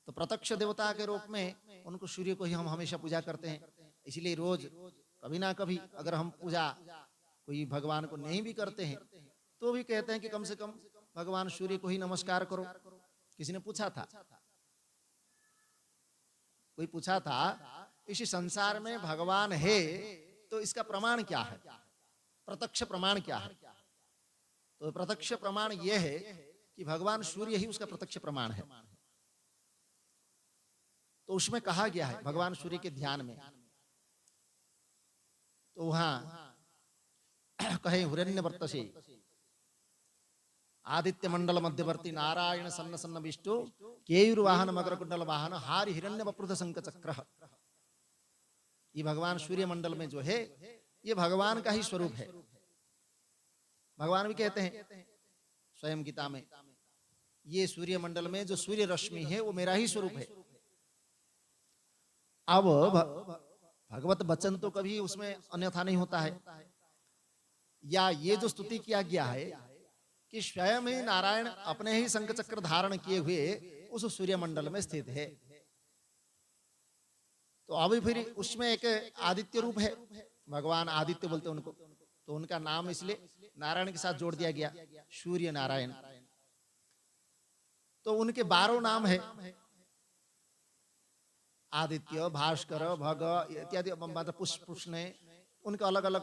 तो प्रत्यक्ष देवता के रूप में उनको सूर्य को ही हम हमेशा पूजा करते हैं। इसलिए रोज कभी ना कभी अगर हम पूजा कोई भगवान को नहीं भी करते हैं तो भी कहते हैं कि कम से कम भगवान सूर्य को ही नमस्कार करो। किसी ने पूछा था कोई पूछा था इस संसार में भगवान है तो इसका प्रमाण क्या है, प्रत्यक्ष प्रमाण क्या है? तो प्रत्यक्ष प्रमाण यह है कि भगवान सूर्य ही उसका प्रत्यक्ष प्रमाण है। तो उसमें कहा गया है भगवान सूर्य के ध्यान में, तो वहां कहे हिरण्यवर्तसे आदित्य मंडल मध्यवर्ती नारायण सन्न सन्न विष्णु केयुर्वाहन मकर कुंडल वाहन हारि हिरण्य वप्रुत शंख चक्र। ये भगवान सूर्य मंडल में जो है ये भगवान का ही स्वरूप है। भगवान भी कहते हैं स्वयं गीता में, ये सूर्य मंडल में जो सूर्य रश्मि है वो मेरा ही स्वरूप है। अब भगवत वचन तो कभी उसमें अन्यथा नहीं होता है, या ये जो स्तुति किया गया है कि स्वयं ही नारायण अपने ही शंख चक्र धारण किए हुए उस सूर्य मंडल में स्थित है। तो अभी फिर उसमें एक आदित्य रूप है, भगवान आदित्य बोलते हैं उनको, तो उनका नाम इसलिए नारायण के साथ जोड़ दिया गया, सूर्य नारायण। तो उनके 12 नाम है, आदित्य, भास्कर, भग इत्यादि, मतलब पुष्ण, उनके अलग अलग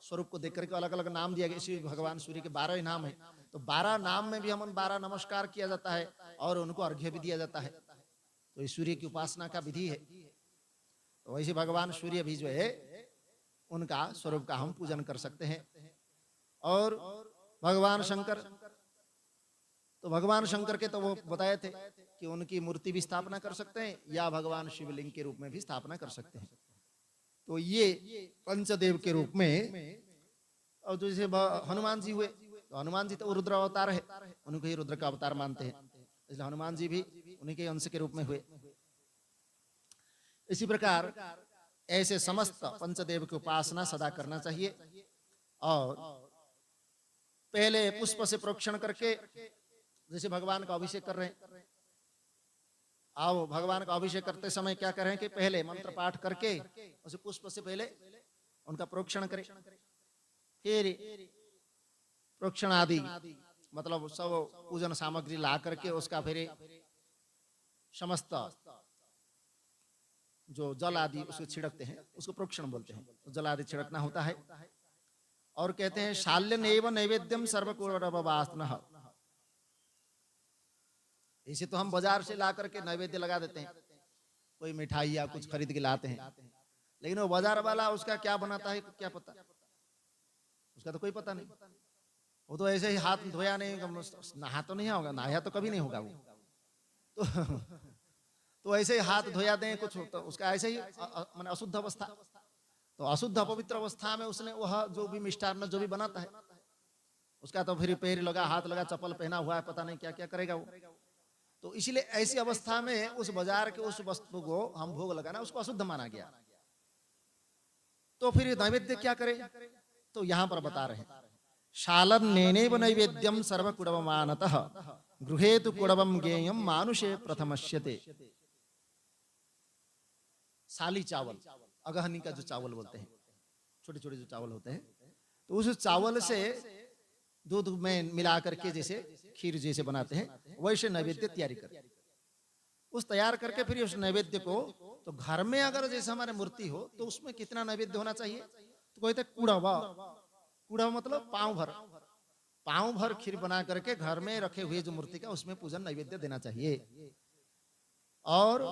स्वरूप को देख करके अलग अलग नाम दिया गया। इसी भगवान सूर्य के 12 ही नाम है। तो 12 नाम में भी हम 12 नमस्कार किया जाता है और उनको अर्घ्य भी दिया जाता है। तो इस सूर्य की उपासना का विधि है। तो वैसे भगवान सूर्य भी जो है उनका स्वरूप का हम पूजन कर सकते हैं। और भगवान शंकर, तो भगवान शंकर के तो वो बताए थे कि उनकी मूर्ति भी स्थापना कर सकते हैं या भगवान शिवलिंग के रूप में भी स्थापना कर सकते हैं। तो ये पंचदेव के रूप में, और जैसे हनुमान जी हुए, तो हनुमान जी तो रुद्र अवतार है, उनको ही रुद्र का अवतार मानते हैं, इसलिए हनुमान जी भी उन्हीं के अंश के रूप में हुए। इसी प्रकार ऐसे समस्त पंचदेव की उपासना सदा करना चाहिए। और पहले पुष्प से प्रोक्षण करके, जैसे भगवान का अभिषेक कर रहे हैं, आओ भगवान का अभिषेक करते समय क्या करें कि पहले मंत्र पाठ करके उसे पुष्प से पहले उनका प्रोक्षण करें, फिर प्रोक्षण आदि मतलब सब पूजन सामग्री ला करके उसका फिर समस्त जो जल आदि उसको छिड़कते हैं, उसको प्रोक्षण बोलते हैं। तो जल आदि छिड़कना होता है। और कहते हैं शाल्यनेव नैवेद्यम सर्वकुलवास्तनः। इसे तो हम बाजार से ला करके नैवेद्य लगा देते हैं, कोई मिठाई या कुछ खरीद के लाते हैं, लेकिन वो बाजार वाला उसका क्या बनाता है क्या पता, उसका तो कोई पता नहीं। वो तो ऐसे ही हाथ धोया नहीं, नहा तो नहीं होगा, नहाया तो कभी नहीं होगा वो तो ऐसे ही हाथ धोया दें कुछ, तो उसका ऐसे ही माने अशुद्ध अवस्था। तो अशुद्ध अपवित्र अवस्था में उसने वह जो भी मिष्ठान्न जो भी बनाता है उसका तो फिर पैर लगा, हाथ लगा, चप्पल पहना हुआ है, पता नहीं क्या क्या करेगा वो। तो इसलिए ऐसी अवस्था में उस बाजार के उस वस्तु को हम भोग लगाना, उसको अशुद्ध माना गया। तो फिर नैवेद्य क्या करें? तो यहाँ पर बता रहे हैं शालन्नेनैव नैवेद्यम सर्वकुडवमानतः गृहेतु कुडवम गेयम मानुषे प्रथमश्यते। साली चावल, अगहनी का जो चावल बोलते हैं, छोटे छोटे जो चावल होते हैं, तो उस चावल से दूध में मिला करके जैसे खीर जैसे बनाते हैं वैसे नैवेद्य तैयारी कर, उस तैयार करके फिर उस नैवेद्य को, तो घर में अगर जैसे हमारे मूर्ति हो तो उसमें कितना नैवेद्य होना चाहिए? तो कहते हैं कुड़वा, कुड़ा मतलब पाँव भर खीर बना करके घर में रखे हुए जो मूर्ति का उसमें पूजन नैवेद्य देना चाहिए। और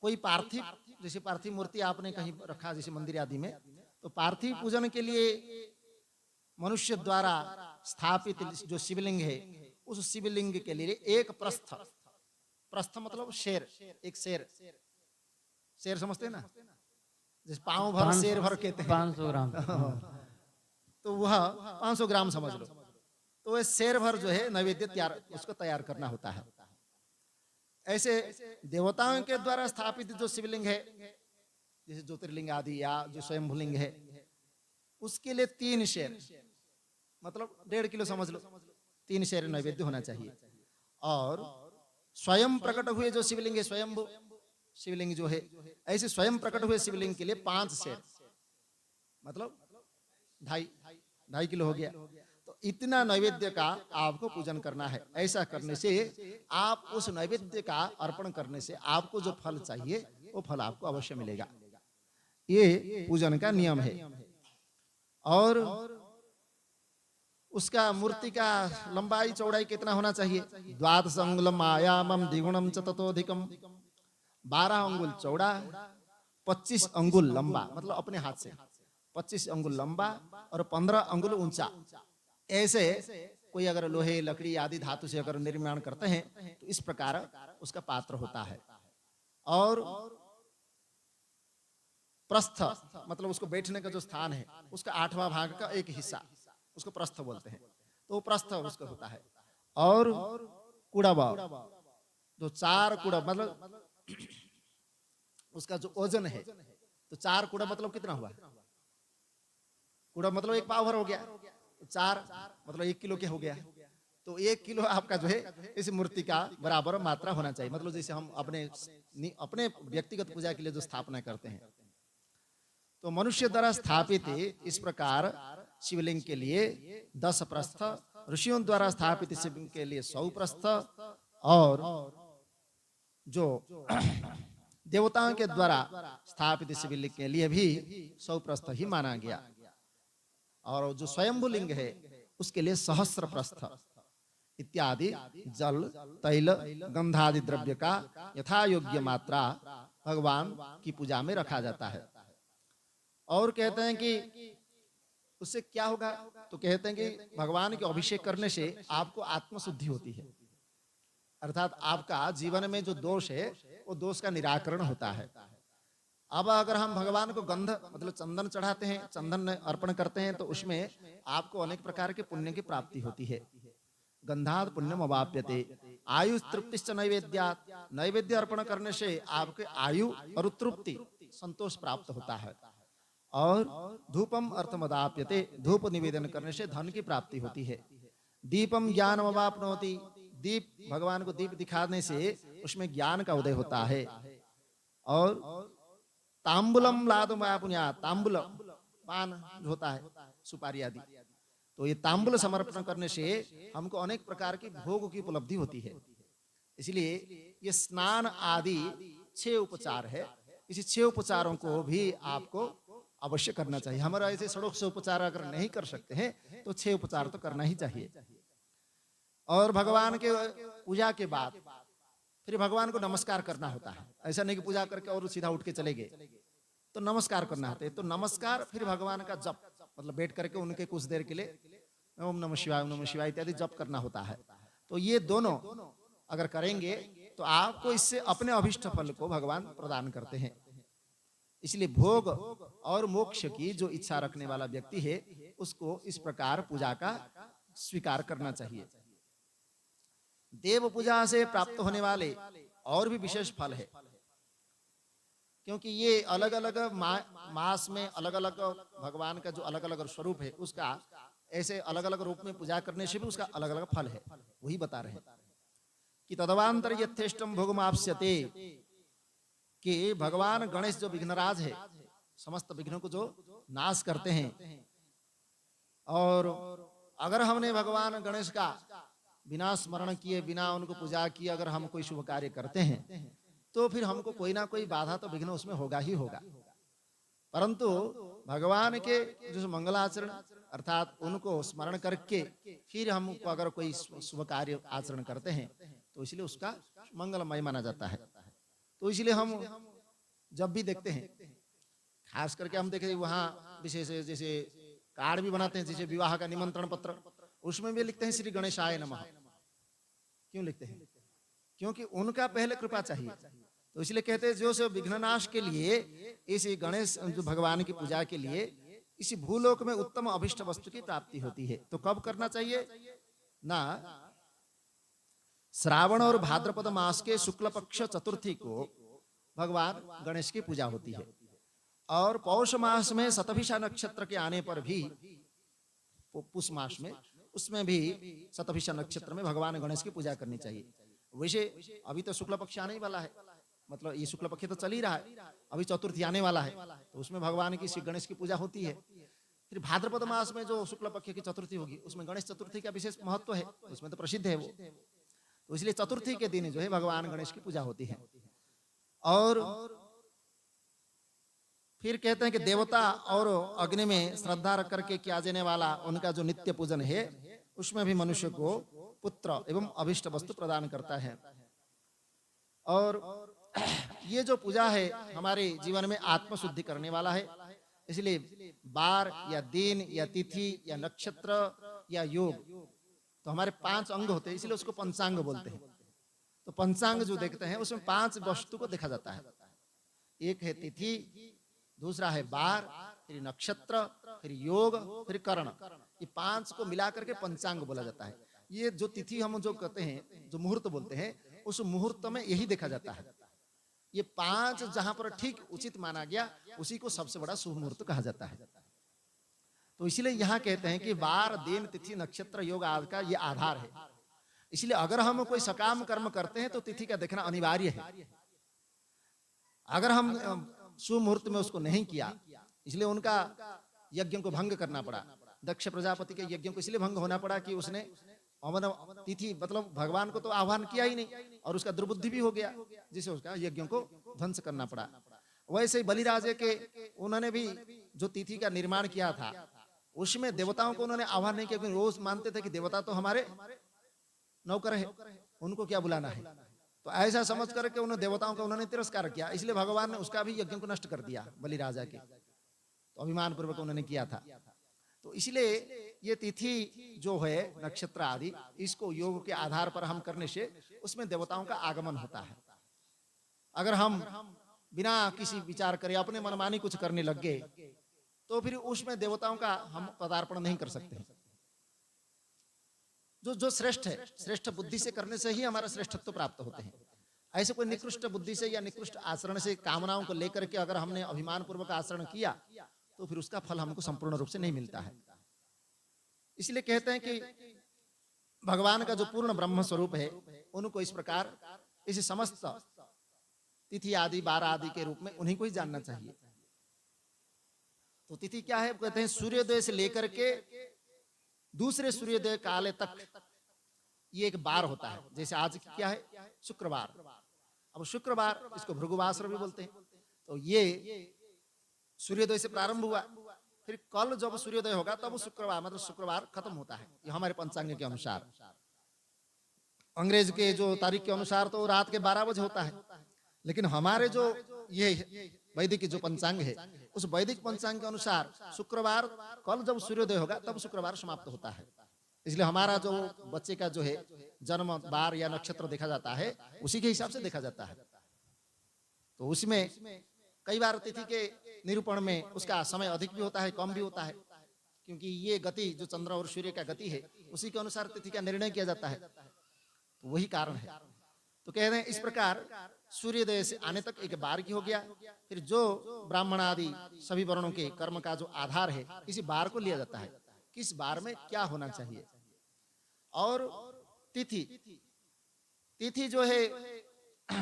कोई पार्थिव, जैसे पार्थिव मूर्ति आपने कहीं रखा जैसे मंदिर आदि में, तो पार्थिव पूजन के लिए मनुष्य द्वारा स्थापित जो शिवलिंग है उस शिवलिंग के लिए एक प्रस्थ, प्रस्थ मतलब शेर, एक शेर, शेर समझते हैं ना, जैसे पाँव भर शेर भर कहते हैं 500 ग्राम तो वह 500 ग्राम समझ लो। तो वह शेर भर जो है नैवेद्य उसको तैयार करना होता है। ऐसे देवताओं के द्वारा स्थापित जो शिवलिंग है जैसे ज्योतिर्लिंग आदि या जो स्वयंभूलिंग है उसके लिए 3 शेर मतलब 1.5 किलो समझ लो, 3 शेर नैवेद्य होना चाहिए। और स्वयं प्रकट हुए जो शिवलिंग है, स्वयं शिवलिंग जो है, ऐसे स्वयं प्रकट हुए शिवलिंग के लिए 5 शेर मतलब 2.5 किलो हो गया। तो इतना नैवेद्य का आपको पूजन करना है। ऐसा करने से आप उस नैवेद्य का अर्पण करने से आपको जो फल चाहिए वो फल आपको अवश्य मिलेगा। ये पूजन का नियम है। और उसका मूर्ति का लंबाई चौड़ाई कितना होना चाहिए? 12 अंगुलम आयामम द्विगुणम च ततोधिकम, 12 अंगुल चौड़ा, 25 अंगुल लंबा, मतलब अपने हाथ से 25 अंगुल लंबा और 15 अंगुल ऊंचा। ऐसे कोई अगर लोहे लकड़ी आदि धातु से अगर निर्माण करते हैं तो इस प्रकार उसका पात्र होता है। और प्रस्थ मतलब उसको बैठने का जो स्थान है उसका 8वां भाग का एक हिस्सा, उसको प्रस्थ बोलते हैं, तो प्रस्थ उसका होता है। और कुड़ब, जो 4 कुड़ब मतलब उसका जो वजन है, तो 4 कुड़ब मतलब कितना हुआ? कुड़ब मतलब 1 पाव भर हो गया, 4 मतलब 1 किलो के हो गया। तो 1 किलो आपका जो है इस मूर्ति का बराबर मात्रा होना चाहिए। मतलब जैसे हम अपने व्यक्तिगत पूजा के लिए जो स्थापना करते हैं, तो मनुष्य द्वारा स्थापित इस प्रकार शिवलिंग के लिए 10 प्रस्थ, ऋषियों द्वारा स्थापित शिवलिंग के लिए 100 प्रस्थ, और जो देवताओं के द्वारा स्थापित शिवलिंग के लिए भी 100 प्रस्थ ही माना गया। और जो स्वयंभू लिंग है उसके लिए 1000 प्रस्थ इत्यादि जल, तैल, गंधादि द्रव्य का यथा योग्य मात्रा भगवान की पूजा में रखा जाता है। और कहते हैं कि उससे क्या होगा? तो कहते हैं कि भगवान के अभिषेक करने से आपको आत्मशुद्धि होती है, अर्थात आपका जीवन में जो दोष है वो दोष का निराकरण होता है। अब अगर हम भगवान को गंध मतलब चंदन चढ़ाते हैं, चंदन अर्पण करते हैं, तो उसमें आपको अनेक प्रकार के पुण्य की प्राप्ति होती है। गंधाद पुण्यम अवाप्यते, आयु तृप्तिश्च नैवेद्यात्, नैवेद्य अर्पण करने से आपके आयु और तृप्ति संतोष प्राप्त होता है। और धूपम अर्थमदाप्यते, धूप निवेदन करने से धन की प्राप्ति होती है। दीपम ज्ञानम अवाप्नोति, दीप भगवान को दीप दिखाने से उसमें ज्ञान का उदय होता है। और तांबुलम लादुमापुन्या, तांबुल पान होता है, सुपारी आदि, तो ये तांबुल समर्पण करने से हमको अनेक प्रकार की भोग की उपलब्धि होती है। इसलिए ये स्नान आदि 6 उपचार है, इसी 6 उपचारों को भी आपको अवश्य करना चाहिए। हमारा ऐसे सड़क से उपचार अगर नहीं कर सकते हैं तो 6 उपचार तो करना ही चाहिए। और भगवान के पूजा के बाद फिर भगवान को नमस्कार करना होता है। ऐसा नहीं कि पूजा करके और सीधा उठ के चले गए, तो नमस्कार करना होता है। तो नमस्कार फिर भगवान का जप, मतलब बैठ करके उनके कुछ देर के लिए ओम नमः शिवाय, ओम नमः शिवाय इत्यादि जप करना होता है। तो ये दोनों अगर करेंगे तो आपको इससे अपने अभिष्ट फल को भगवान प्रदान करते हैं। इसलिए भोग और मोक्ष की जो इच्छा रखने वाला व्यक्ति है उसको इस प्रकार पूजा का स्वीकार करना चाहिए। देव पूजा से प्राप्त होने वाले और भी विशेष फल है, क्योंकि ये अलग अलग मास में अलग अलग भगवान का जो अलग अलग स्वरूप है उसका ऐसे अलग अलग रूप में पूजा करने से भी उसका अलग अलग फल है। वही बता रहे हैं कि तदवांतर यथेष्टम भोगमाप्स्यते, कि भगवान गणेश जो विघ्नराज है, समस्त विघ्नों को जो नाश करते हैं, और अगर हमने भगवान गणेश का बिना स्मरण किए, बिना उनको पूजा किए अगर हम कोई शुभ कार्य करते हैं तो फिर हमको कोई ना कोई बाधा तो विघ्न उसमें होगा ही होगा। परंतु भगवान के जो मंगलाचरण अर्थात उनको स्मरण करके फिर हमको अगर कोई शुभ कार्य आचरण करते हैं तो इसलिए उसका मंगलमय माना जाता है। तो इसलिए हम जब भी देखते हैं, खास करके हम देखें वहाँ विशेष जैसे कार्ड भी बनाते हैं, जैसे विवाह का निमंत्रण पत्र, उसमें भी लिखते हैं श्री गणेशाय नमः। क्यों लिखते हैं? क्योंकि उनका पहले कृपा चाहिए। तो इसलिए कहते हैं जो से विघ्ननाश के लिए इस गणेश जो भगवान की पूजा के लिए इसी भूलोक में उत्तम अभिष्ट वस्तु की प्राप्ति होती है। तो कब करना चाहिए ना? श्रावण और भाद्रपद मास के शुक्ल पक्ष चतुर्थी को भगवान गणेश की पूजा होती है। और पौष मास में शतभिषा नक्षत्र के आने पर भी, पुष मास में, उसमें भी शतभिषा नक्षत्र में भगवान गणेश की पूजा करनी चाहिए। वैसे अभी तो शुक्ल पक्ष आने ही वाला है, मतलब ये शुक्ल पक्ष तो चल ही रहा है, अभी चतुर्थी आने वाला है, तो उसमें भगवान की श्री गणेश की पूजा होती है। फिर भाद्रपद मास में जो शुक्ल पक्ष की चतुर्थी होगी उसमें गणेश चतुर्थी का विशेष महत्व है, उसमें तो प्रसिद्ध है वो। तो इसलिए चतुर्थी के दिन जो है भगवान गणेश की पूजा होती है। और फिर कहते हैं कि देवता और अग्नि में श्रद्धा रख करके किया जाने वाला उनका जो नित्य पूजन है, उसमें भी मनुष्य को पुत्र एवं अभिष्ट वस्तु प्रदान करता है। और ये जो पूजा है हमारे जीवन में आत्मशुद्धि करने वाला है। इसलिए बार या दिन या तिथि या नक्षत्र या योग, तो हमारे 5 अंग होते हैं, इसलिए उसको पंचांग बोलते हैं। तो पंचांग जो देखते हैं उसमें 5 वस्तु को देखा जाता है। एक है तिथि, दूसरा है बार, फिर नक्षत्र, फिर योग, फिर कर्ण। ये 5 को मिला करके पंचांग बोला जाता है। ये जो तिथि हम जो कहते हैं, जो मुहूर्त बोलते हैं, उस मुहूर्त में यही देखा जाता है। ये 5 जहां पर ठीक उचित माना गया, उसी को सबसे बड़ा शुभ मुहूर्त कहा जाता है। तो इसलिए यहाँ कहते हैं कि बार, दिन, तिथि, नक्षत्र, योग आदि का ये आधार है। इसलिए अगर हम कोई सकाम कर्म करते हैं तो तिथि का देखना अनिवार्य है। अगर हम शुभ मुहूर्त में उसको नहीं किया, इसलिए उनका यज्ञ को भंग करना पड़ा। दक्ष प्रजापति के यज्ञ को इसलिए भंग होना पड़ा कि उसने अवन तिथि मतलब भगवान को तो आह्वान किया ही नहीं, और उसका दुर्बुद्धि भी हो गया, जिसे उसका यज्ञ को ध्वंस करना पड़ा। वैसे ही बलिराजे के उन्होंने भी जो तिथि का निर्माण किया था, उसमें देवताओं को उन्होंने आह्वान नहीं किया, क्योंकि रोज मानते थे कि देवता तो हमारे नौकर है, उनको क्या बुलाना है। तो ऐसा समझ करके उन्होंने देवताओं का उन्होंने तिरस्कार किया, इसलिए भगवान ने उसका भी यज्ञ को नष्ट कर दिया बलिराजा के। तो अभिमान पूर्वक उन्होंने किया था। तो इसलिए ये तिथि जो है, नक्षत्र आदि, इसको योग के आधार पर हम करने से उसमें देवताओं का आगमन होता है। अगर हम बिना किसी विचार करे अपने मनमानी कुछ करने लग गए, तो फिर उसमें देवताओं का हम पदार्पण नहीं कर सकते हैं। जो श्रेष्ठ है, श्रेष्ठ बुद्धि से करने से ही हमारा श्रेष्ठत्व प्राप्त होते हैं। ऐसे कोई निकृष्ट बुद्धि से या निकृष्ट आचरण से, कामनाओं को लेकर के अगर हमने अभिमान पूर्वक आचरण किया, तो फिर उसका फल हमको संपूर्ण रूप से नहीं मिलता है। इसलिए कहते हैं कि भगवान का जो पूर्ण ब्रह्म स्वरूप है, उनको इस प्रकार इस समस्त तिथि आदि, बार आदि के रूप में उन्हीं को ही जानना चाहिए। तो तिथि क्या है, कहते हैं सूर्योदय से लेकर के दूसरे सूर्योदय काल तक ये एक बार होता है। जैसे आज क्या है, शुक्रवार। अब शुक्रवार, इसको भृगुवासर भी बोलते हैं। तो ये सूर्योदय से प्रारंभ हुआ, फिर कल जब सूर्योदय होगा तब शुक्रवार, मतलब शुक्रवार खत्म होता है। ये हमारे पंचांग के अनुसार। अंग्रेज के जो तारीख के अनुसार तो रात के 12 बजे होता है, लेकिन हमारे जो ये वैदिक जो पंचांग है, उस वैदिक पंचांग के अनुसार शुक्रवार कल जब सूर्योदय होगा तब शुक्रवार समाप्त होता है। इसलिए हमारा जो बच्चे का जो है जन्म बार या नक्षत्र देखा जाता है, उसी के हिसाब से देखा जाता है। तो उसमें कई बार तिथि के निरूपण में उसका समय अधिक भी होता है, कम भी होता है, क्योंकि ये गति जो चंद्र और सूर्य का गति है, उसी के अनुसार तिथि का निर्णय किया जाता है। तो वही कारण है। तो कह रहे हैं इस प्रकार सूर्योदय से आने तक एक बार की हो गया। फिर जो ब्राह्मण आदि सभी वर्णों के कर्म का जो आधार है, इसी बार को लिया जाता है, किस बार में क्या होना चाहिए। और तिथि जो है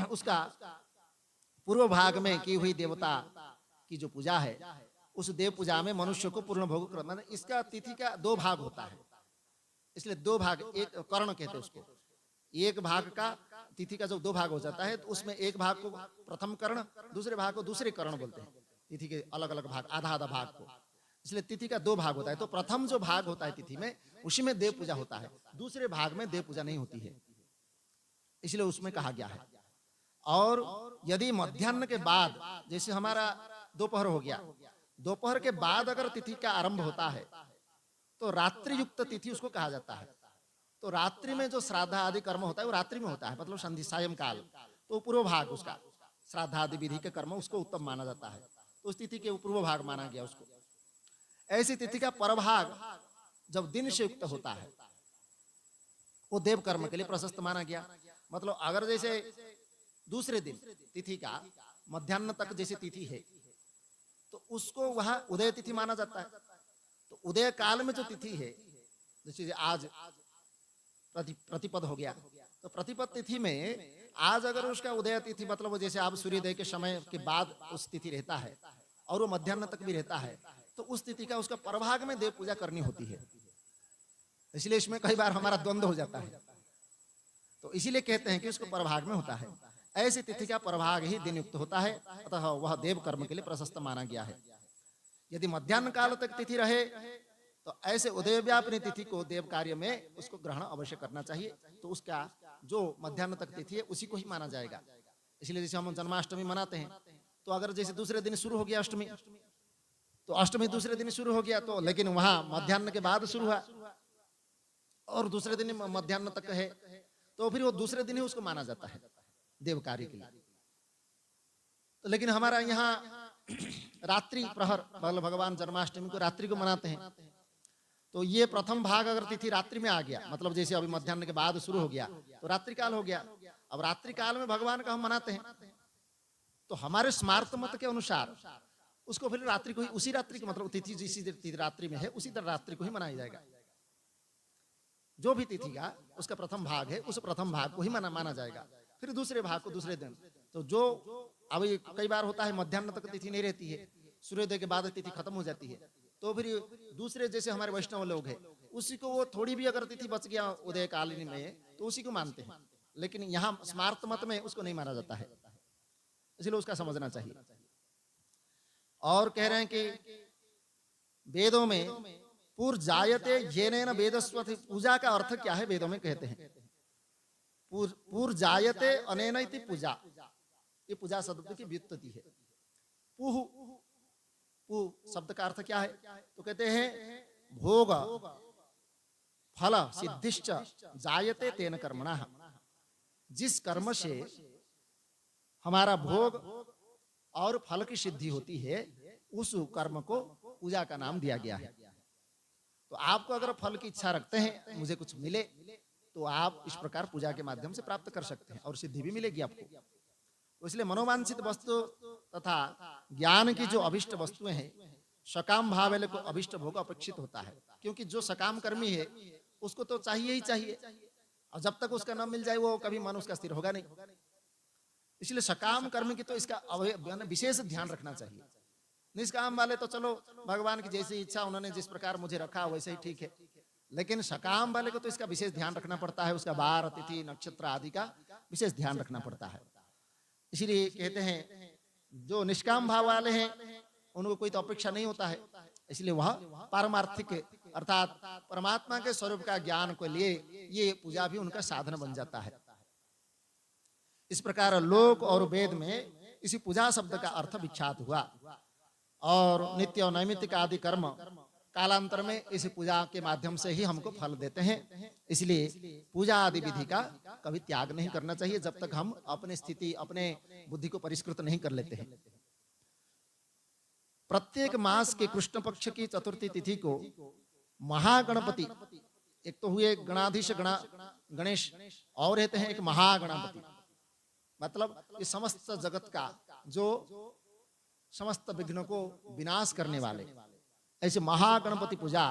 उसका पूर्व भाग में की हुई देवता की जो पूजा है, उस देव पूजा में मनुष्य को पूर्ण भोग करना। इसका तिथि का 2 भाग होता है, इसलिए 2 भाग, एक कर्ण कहते हैं उसको। एक भाग का तिथि का जब 2 भाग हो जाता है, तो उसमें एक भाग को प्रथम कर्ण, दूसरे भाग को दूसरे कर्ण बोलते हैं। तिथि के अलग अलग भाग, आधा आधा भाग को, इसलिए तिथि का 2 भाग होता है। तो प्रथम जो भाग होता है तिथि में, उसी में देव पूजा होता है, दूसरे भाग में देव पूजा नहीं होती है, इसलिए उसमें कहा गया है। और यदि मध्याह्न के बाद, जैसे हमारा दोपहर हो गया, दोपहर के बाद अगर तिथि का आरंभ होता है, तो रात्रि युक्त तिथि उसको कहा जाता है। तो रात्रि में जो श्राद्ध आदि कर्म होता है वो रात्रि में होता है, मतलब संधि सायंकाल। तो पूर्व भाग उसका श्राद्ध आदि विधि के कर्म उसको उत्तम माना जाता है, तो उस तिथि के पूर्व भाग माना गया उसको। ऐसी तिथि का परभाग जब दिन से युक्त होता है, वो देव कर्म के लिए प्रशस्त माना गया। मतलब अगर जैसे दूसरे दिन तिथि का मध्याह्न तक जैसे तिथि है, तो उसको वहां उदय तिथि माना जाता है। तो उदय काल में जो तिथि है, जैसे आज प्रतिपद हो गया, तो प्रतिपद तिथि में आज अगर उसका उदय तिथि, मतलब जैसे आप सूर्योदय के समय के बाद उस तिथि रहता है और वो मध्याह्न तक भी रहता है, तो उस तिथि का उसका परभाग में देव पूजा करनी होती है। इसलिए इसमें कई बार हमारा द्वंद्व हो जाता है। तो इसीलिए कहते हैं कि उसको परभाग में होता है। ऐसी तिथि का प्रभाग ही दिन युक्त होता है, अतः वह देव कर्म के लिए प्रशस्त माना गया है। यदि मध्याह्न काल तक तिथि रहे तो ऐसे उदय व्यापिनी तिथि को देव कार्य में उसको ग्रहण अवश्य करना चाहिए। तो उसका जो मध्याह्न तक तिथि है उसी को ही माना जाएगा। इसलिए जैसे हम जन्माष्टमी मनाते हैं, तो अगर जैसे दूसरे दिन शुरू हो गया अष्टमी, तो अष्टमी दूसरे दिन शुरू हो गया, तो लेकिन वहां मध्याह्न के बाद शुरू हुआ और दूसरे दिन मध्याह्न तक है, तो फिर वो दूसरे दिन ही उसको माना जाता है देव कार्य के लिए। तो लेकिन हमारा यहाँ रात्रि प्रहर, भगवान जन्माष्टमी को रात्रि को मनाते हैं, तो ये प्रथम भाग अगर तिथि रात्रि में आ गया, मतलब जैसे अभी मध्याह्न के बाद शुरू हो गया तो रात्रि काल हो गया। अब रात्रि काल में भगवान का हम मनाते हैं, तो हमारे स्मार्त मत के अनुसार उसको फिर रात्रि को ही, उसी रात्रि को, मतलब तिथि जिसी तिथि रात्रि में है उसी तरह रात्रि को ही मनाया जाएगा। जो भी तिथि का उसका प्रथम भाग है उस प्रथम भाग को ही माना जाएगा, फिर दूसरे भाग को दूसरे दिन। तो जो अभी कई बार होता है मध्याह्न तक तिथि नहीं रहती है, सूर्योदय के बाद तिथि खत्म हो जाती है, तो फिर दूसरे जैसे हमारे वैष्णव लोग हैं उसी को वो थोड़ी भी अगर तिथि बच गया उदय कालीन में तो उसी को मानते हैं, लेकिन यहाँ स्मार्त मत में उसको नहीं माना जाता है, इसलिए उसका समझना चाहिए। और कह रहे हैं कि वेदों में पूर्व जायते येनेन वेदस्वत, पूजा का अर्थ क्या है वेदों में कहते हैं, पूर्व जायते अनेन इति पूजा, ये पूजा शब्द की व्युत्पत्ति है। पुह, पु शब्द का अर्थ क्या है, तो कहते हैं भोग फल सिद्धिश्च जायते तेन कर्मणा, जिस कर्म से हमारा भोग और फल की सिद्धि होती है उस कर्म को पूजा का नाम दिया गया है। तो आपको अगर फल की इच्छा रखते हैं, मुझे कुछ मिले, तो आप इस प्रकार पूजा के माध्यम से प्राप्त कर सकते हैं और सिद्धि भी मिलेगी आपको। तो इसलिए मनोवांछित वस्तु तथा ज्ञान की जो अभिष्ट वस्तुएं हैं, सकाम भाव को अभिष्ट भोग अपेक्षित होता है, क्योंकि जो सकाम कर्मी है उसको तो चाहिए ही चाहिए, और जब तक उसका न मिल जाए वो कभी मन उसका स्थिर होगा नहीं। इसलिए सकाम कर्म की तो इसका विशेष ध्यान रखना चाहिए। निष्काम वाले तो चलो भगवान की जैसी इच्छा उन्होंने जिस प्रकार मुझे रखा वैसे ही ठीक है, लेकिन सकाम वाले को तो इसका विशेष ध्यान रखना पड़ता है, उसका वार तिथि नक्षत्र आदि का विशेष ध्यान रखना पड़ता है। इसलिए कहते हैं जो निष्काम भाव वाले हैं उनको कोई तो अपेक्षा नहीं होता है, इसलिए वह पारमार्थिक अर्थात परमात्मा के स्वरूप का ज्ञान को लिए ये पूजा भी उनका साधन बन जाता है। इस प्रकार लोक और वेद में इसी पूजा शब्द का अर्थ विख्यात हुआ, और नित्य और नैमित्तिक आदि कर्म कालांतर में इस पूजा के माध्यम से ही हमको फल देते हैं। इसलिए पूजा आदि विधि का कभी त्याग नहीं करना चाहिए जब तक हम अपनी स्थिति, अपने बुद्धि को परिष्कृत नहीं कर लेते हैं। प्रत्येक मास के कृष्ण पक्ष की चतुर्थी तिथि को महागणपति, एक तो हुए गणाधीश गणेश, और रहते हैं एक महागणपति, मतलब ये समस्त जगत का जो समस्त विघ्नों को विनाश करने वाले, ऐसे महागणपति पूजा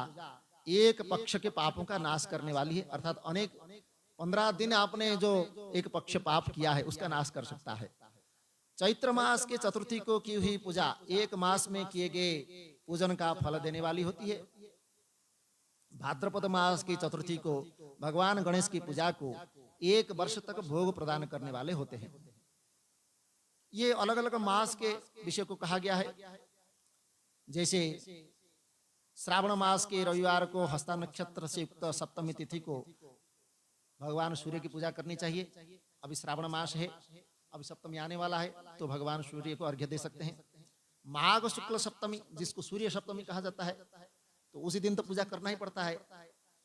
एक पक्ष के पापों का नाश करने वाली है, अर्थात अनेक 15 दिन आपने जो एक पक्ष पाप किया है उसका नाश कर सकता है। चैत्र मास के चतुर्थी को की हुई पूजा एक मास में किए गए पूजन का फल देने वाली होती है। भाद्रपद मास की चतुर्थी को भगवान गणेश की पूजा को 1 वर्ष तक भोग प्रदान करने वाले होते हैं। ये अलग अलग मास के विषय को कहा गया है। जैसे श्रावण मास के रविवार को हस्ता नक्षत्र से युक्त सप्तमी तिथि को भगवान सूर्य की पूजा करनी चाहिए। अभी श्रावण मास है, अभी सप्तमी आने वाला है, तो भगवान सूर्य को अर्घ्य दे सकते हैं। माघ शुक्ल सप्तमी जिसको सूर्य सप्तमी कहा जाता है, तो उसी दिन तो पूजा करना ही पड़ता है,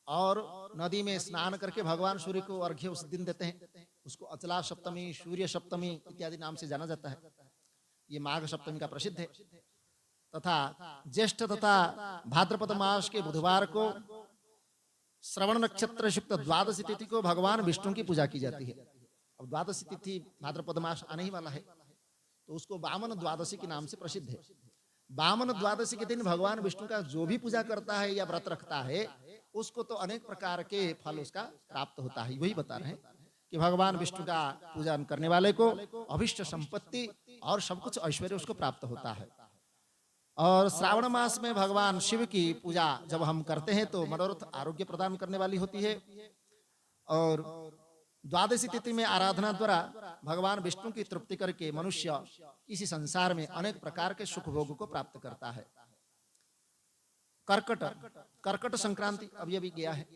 और नदी में स्नान करके भगवान सूर्य को अर्घ्य उस दिन देते हैं। उसको अचला सप्तमी, सूर्य सप्तमी इत्यादि नाम से जाना जाता है। ये माघ सप्तमी का प्रसिद्ध है। तथा ज्येष्ठ तथा भाद्रपद मास के बुधवार को श्रवण नक्षत्र युक्त द्वादशी तिथि को भगवान विष्णु की पूजा की जाती है। अब द्वादशी तिथि भाद्रपद मास आने ही वाला है, तो उसको वामन द्वादशी के नाम से प्रसिद्ध है। वामन द्वादशी के दिन भगवान विष्णु का जो भी पूजा करता है या व्रत रखता है उसको तो अनेक प्रकार के फल उसका प्राप्त होता है। वही बता रहे हैं कि भगवान विष्णु का पूजन करने वाले को अभिष्ट संपत्ति और सब कुछ ऐश्वर्य उसको प्राप्त होता है। और श्रावण मास में भगवान शिव की पूजा जब हम करते हैं तो मनोरथ आरोग्य प्रदान करने वाली होती है। और द्वादशी तिथि में आराधना द्वारा भगवान विष्णु की तृप्ति करके मनुष्य इसी संसार में अनेक प्रकार के सुख भोग को प्राप्त करता है। कर्कट कर्कट संक्रांति अभी अभी गया है,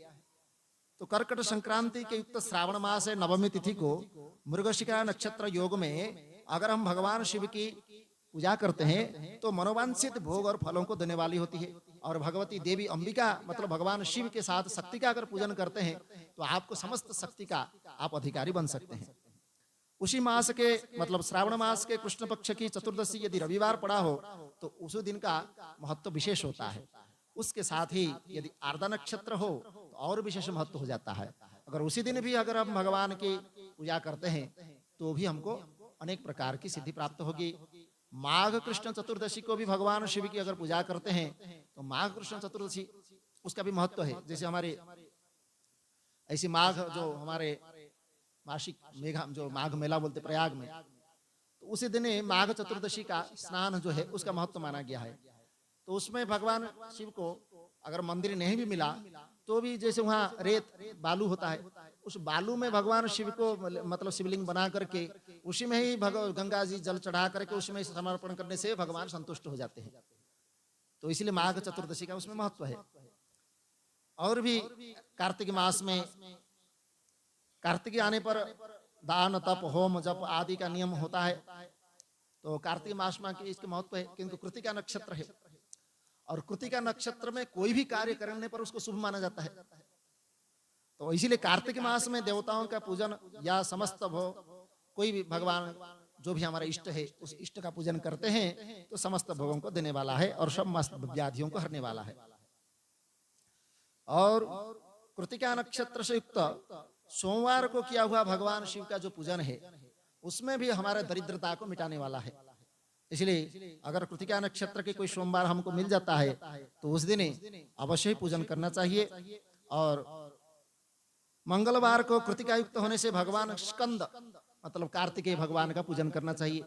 तो कर्कट संक्रांति के युक्त श्रावण मास है नवमी तिथि को मृगशिरा नक्षत्र योग में अगर हम भगवान शिव की पूजा करते हैं तो मनोवांछित भोग और फलों को देने वाली होती है। और भगवती देवी अंबिका मतलब भगवान शिव के साथ शक्ति का अगर पूजन करते हैं तो आपको समस्त शक्ति का आप अधिकारी बन सकते हैं। उसी मास के मतलब श्रावण मास के कृष्ण पक्ष की चतुर्दशी यदि रविवार पड़ा हो तो उस दिन का महत्व विशेष होता है। उसके साथ ही यदि आर्द्रा नक्षत्र हो तो और विशेष महत्व हो जाता है। अगर उसी दिन भी अगर हम भगवान की पूजा करते हैं तो भी हमको अनेक प्रकार की सिद्धि प्राप्त होगी। माघ कृष्ण चतुर्दशी को भी भगवान शिव की अगर पूजा करते हैं तो माघ कृष्ण चतुर्दशी उसका भी महत्व है। जैसे हमारे ऐसी माघ जो हमारे मासिक मेघा जो माघ मेला बोलते प्रयाग में, तो उसी दिन माघ चतुर्दशी का स्नान जो है उसका महत्व माना गया है। तो उसमें भगवान शिव को अगर मंदिर नहीं भी मिला तो भी जैसे वहाँ रेत बालू होता है, उस बालू में भगवान शिव को मतलब शिवलिंग बना करके उसी में ही गंगा जी जल चढ़ा करके उसमें समर्पण करने से भगवान संतुष्ट हो जाते हैं। तो इसलिए माघ चतुर्दशी का उसमें महत्व है। और भी कार्तिक मास में कार्तिक आने पर दान तप होम जप आदि का नियम होता है। तो कार्तिक मास में इसके महत्व है, किंतु कृतिका नक्षत्र है और कृतिका नक्षत्र में कोई भी कार्य करने पर उसको शुभ माना जाता है। तो इसीलिए कार्तिक मास में देवताओं का पूजन या समस्त कोई भी भगवान जो भी हमारा इष्ट है उस इष्ट का पूजन करते हैं तो समस्त भोगों को देने वाला है और समस्त व्याधियों को हरने वाला है। और कृतिका नक्षत्र से युक्त सोमवार को किया हुआ भगवान शिव का जो पूजन है उसमें भी हमारे दरिद्रता को मिटाने वाला है। इसलिए अगर कृतिका नक्षत्र के कोई सोमवार हमको मिल जाता है तो उस दिन अवश्य ही पूजन करना चाहिए। और मंगलवार को कृतिका युक्त होने से भगवान स्कंद मतलब कार्तिकेय भगवान का पूजन करना चाहिए।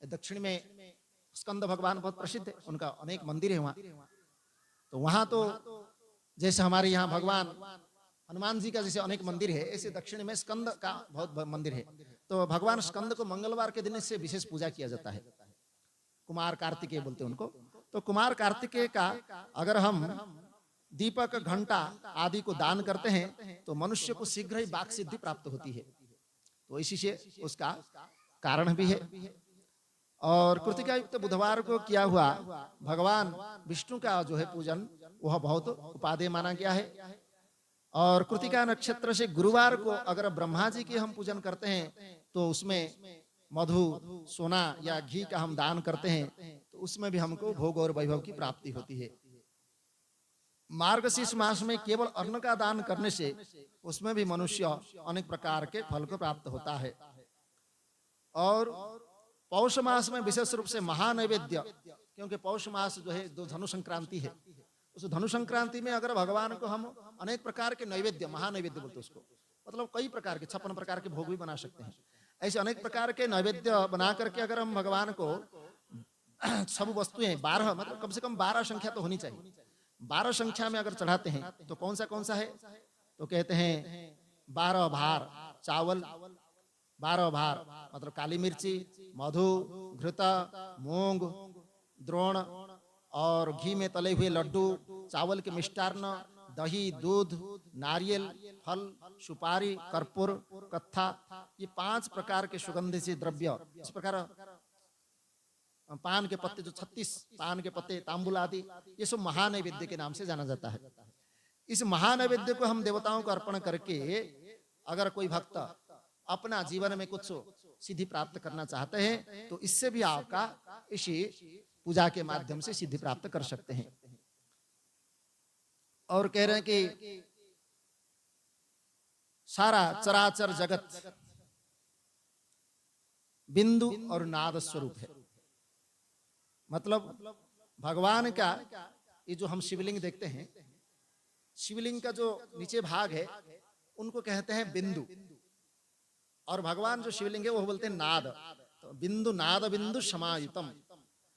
दक्षिण में स्कंद भगवान बहुत प्रसिद्ध है, उनका अनेक मंदिर है वहाँ। तो वहाँ तो जैसे हमारे यहाँ भगवान हनुमान जी का जैसे अनेक मंदिर है, ऐसे दक्षिण में स्कंद का बहुत मंदिर है। तो भगवान स्कंद को मंगलवार के दिन से विशेष पूजा किया जाता है। कुमार कार्तिकेय बोलते हैं उनको। तो कुमार कार्तिकेय का अगर हम दीपक घंटा आदि को दान करते हैं तो मनुष्य को शीघ्र ही वाक सिद्धि प्राप्त होती है। तो इसी से उसका कारण भी है। और कृतिका युक्त बुधवार को किया हुआ भगवान विष्णु का जो है पूजन वह बहुत उपादेय माना गया है। और कृतिका नक्षत्र से गुरुवार को अगर ब्रह्मा जी के हम पूजन करते हैं तो उसमें मधु सोना या घी का हम दान करते हैं तो उसमें भी हमको भोग और वैभव की प्राप्ति होती है। मार्गशीर्ष मास में केवल अन्न का दान करने से उसमें भी मनुष्य अनेक प्रकार के फल को प्राप्त होता है। और पौष मास में विशेष रूप से महानैवेद्य, क्योंकि पौष मास जो है जो धनु संक्रांति है, उस धनु संक्रांति में अगर भगवान को हम अनेक प्रकार के नैवेद्य महानैवेद्य बोलते उसको, मतलब कई प्रकार के 56 प्रकार के भोग भी बना सकते हैं। ऐसे अनेक प्रकार के नैवेद्य बना करके अगर हम भगवान को सब वस्तुएं 12 मतलब कम से कम 12 संख्या तो होनी चाहिए, 12 संख्या में अगर चढ़ाते हैं तो कौन सा है, तो कहते हैं 12 भार चावल, 12 भार मतलब काली मिर्ची, मधु, घृता, मूंग, द्रोण और घी में तले हुए लड्डू, चावल के मिष्टान्न, दही, दूध, नारियल, फल, सुपारी, कर्पूर, कत्था, ये 5 प्रकार के सुगंधित से द्रव्य, इस प्रकार पान के पत्ते जो 36 पान के पत्ते, तांबुल आदि, ये सब महानैवेद्य के नाम से जाना जाता है। इस महानैवेद्य को हम देवताओं को अर्पण करके अगर कोई भक्त अपना जीवन में कुछ सिद्धि प्राप्त करना चाहते हैं तो इससे भी आपका इसी पूजा के माध्यम से सिद्धि प्राप्त कर सकते हैं। और कह रहे हैं कि सारा चराचर जगत बिंदु और नाद स्वरूप है। मतलब भगवान का ये जो हम शिवलिंग देखते हैं, शिवलिंग का जो नीचे भाग है उनको कहते हैं बिंदु, और भगवान जो शिवलिंग है वो बोलते हैं नाद। तो बिंदु नाद बिंदु समायुतम,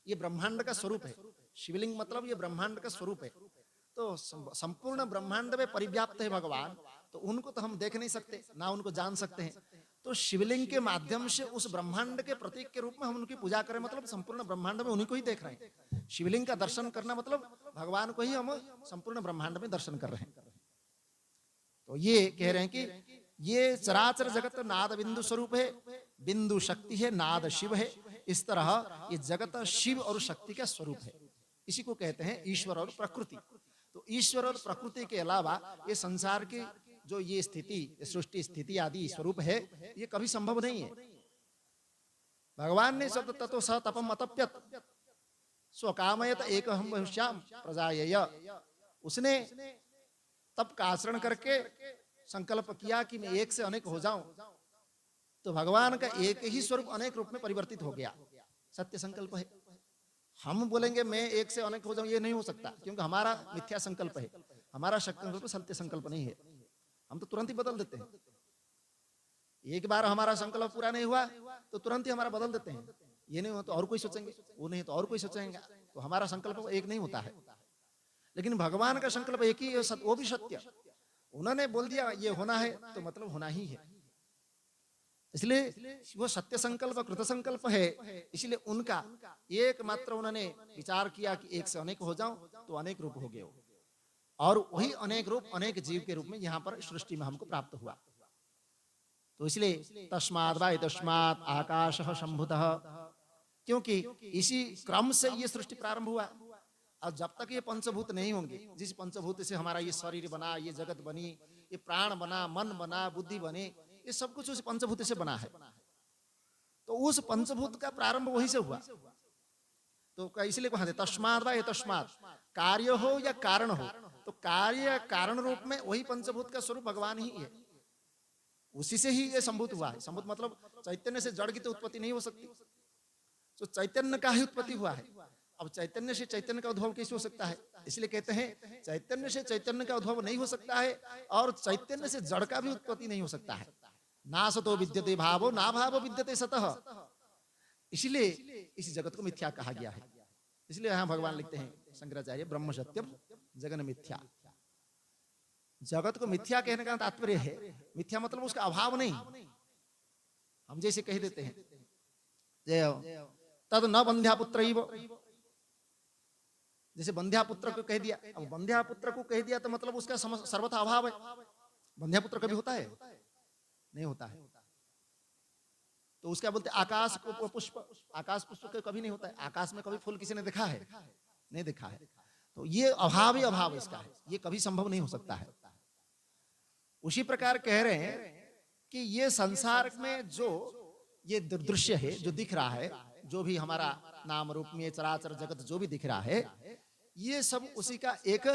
ये ब्रह्मांड का स्वरूप है। शिवलिंग मतलब ये ब्रह्मांड का स्वरूप है। तो संपूर्ण ब्रह्मांड में परिव्याप्त है भगवान, तो उनको तो हम देख नहीं सकते, ना उनको जान सकते हैं। तो शिवलिंग के माध्यम से उस ब्रह्मांड के प्रतीक के रूप में हम उनकी पूजा करें, मतलब संपूर्ण ब्रह्मांड में उन्हीं को ही देख रहे हैं। शिवलिंग का दर्शन करना मतलब भगवान को ही हम संपूर्ण ब्रह्मांड में दर्शन कर रहे हैं। तो ये कह रहे हैं कि ये चराचर जगत नाद बिंदु स्वरूप है, बिंदु शक्ति है, नाद शिव है। इस तरह ये जगत शिव और शक्ति का स्वरूप है। इसी को कहते हैं ईश्वर और प्रकृति। तो ईश्वर और प्रकृति के अलावा ये संसार की जो ये स्थिति, सृष्टि स्थिति आदि स्वरूप है, ये कभी संभव नहीं है। भगवान ने शब्द तत्व स तपम अतप्यत स्वकामयत एक हम भविष्याम प्रजायय, उसने तप का आचरण करके संकल्प किया कि मैं एक से अनेक हो जाऊं, तो भगवान का एक ही स्वरूप अनेक रूप में परिवर्तित हो गया। सत्य संकल्प है। हम बोलेंगे मैं एक से अनेक हो जाऊं, ये नहीं हो सकता, क्योंकि हमारा मिथ्या संकल्प है, हमारा संकल्प सत्य संकल्प नहीं है। हम तो तुरंत ही बदल देते हैं। एक बार हमारा संकल्प पूरा नहीं हुआ तो तुरंत ही हमारा बदल देते हैं। ये नहीं हो तो और कोई सोचेंगे, वो नहीं तो और कोई सोचेंगे, तो हमारा संकल्प एक नहीं होता है। लेकिन भगवान का संकल्प एक ही है, वो भी सत्य। उन्होंने बोल दिया ये होना है तो मतलब होना ही है। इसलिए वो सत्य संकल्प कृत संकल्प है। इसलिए उनका एकमात्र उन्होंने विचार किया कि एक से अनेक हो जाऊं, तो अनेक रूप हो गए, और वही अनेक रूप अनेक जीव के रूप में यहाँ पर सृष्टि में हमको प्राप्त हुआ। तो इसलिए तस्मात् वा तस्मात् आकाशः सम्भूतः, क्योंकि इसी क्रम से ये सृष्टि प्रारंभ हुआ। और जब तक ये पंचभूत नहीं होंगे, जिस पंचभूत से हमारा ये शरीर बना, ये जगत बनी, ये प्राण बना, मन बना, बुद्धि बने, ये सब कुछ उस पंचभूत से बना है। तो उस पंचभूत का प्रारंभ वहीं से हुआ। तो इसलिए कहा तस्मात् वा तस्मात्, कार्य हो या कारण हो, तो कार्य कारण रूप में वही पंचभूत का स्वरूप भगवान ही है। उसी से ही ये संभूत हुआ है। संभूत मतलब चैतन्य से जड़ की तो उत्पत्ति नहीं हो सकती, तो चैतन्य का ही उत्पत्ति हुआ है। अब चैतन्य से चैतन्य का उद्भव कैसे हो सकता है? इसलिए कहते हैं चैतन्य से चैतन्य का उद्भव नहीं हो सकता है, और चैतन्य से जड़ का भी उत्पत्ति नहीं हो सकता है। ना सतो विद्यते भावो ना भावो विद्यते सतः। इसलिए इस जगत को मिथ्या कहा गया है। इसलिए यहाँ भगवान लिखते हैं शंकराचार्य, ब्रह्म सत्यम जगन मिथ्या। जगत को मिथ्या कहने का तात्पर्य है, मिथ्या मतलब उसका अभाव नहीं। हम जैसे कह देते हैं तद न बंध्या पुत्र, जैसे बंध्या पुत्र को कह दिया। अब बंध्या पुत्र को कह दिया तो मतलब उसका सर्वथा अभाव है। बंध्या पुत्र कभी होता है? नहीं होता है। तो उसका बोलते आकाश को पुष्प, आकाश पुष्प कभी नहीं होता है। आकाश में कभी फूल किसी ने देखा है? नहीं देखा है। तो ये अभाव ही अभाव इसका है, ये कभी संभव नहीं हो सकता है। उसी प्रकार कह रहे हैं कि ये संसार में जो ये दृश्य है, जो दिख रहा है, जो भी हमारा नाम रूप में चराचर जगत जो भी दिख रहा है, ये सब उसी का एक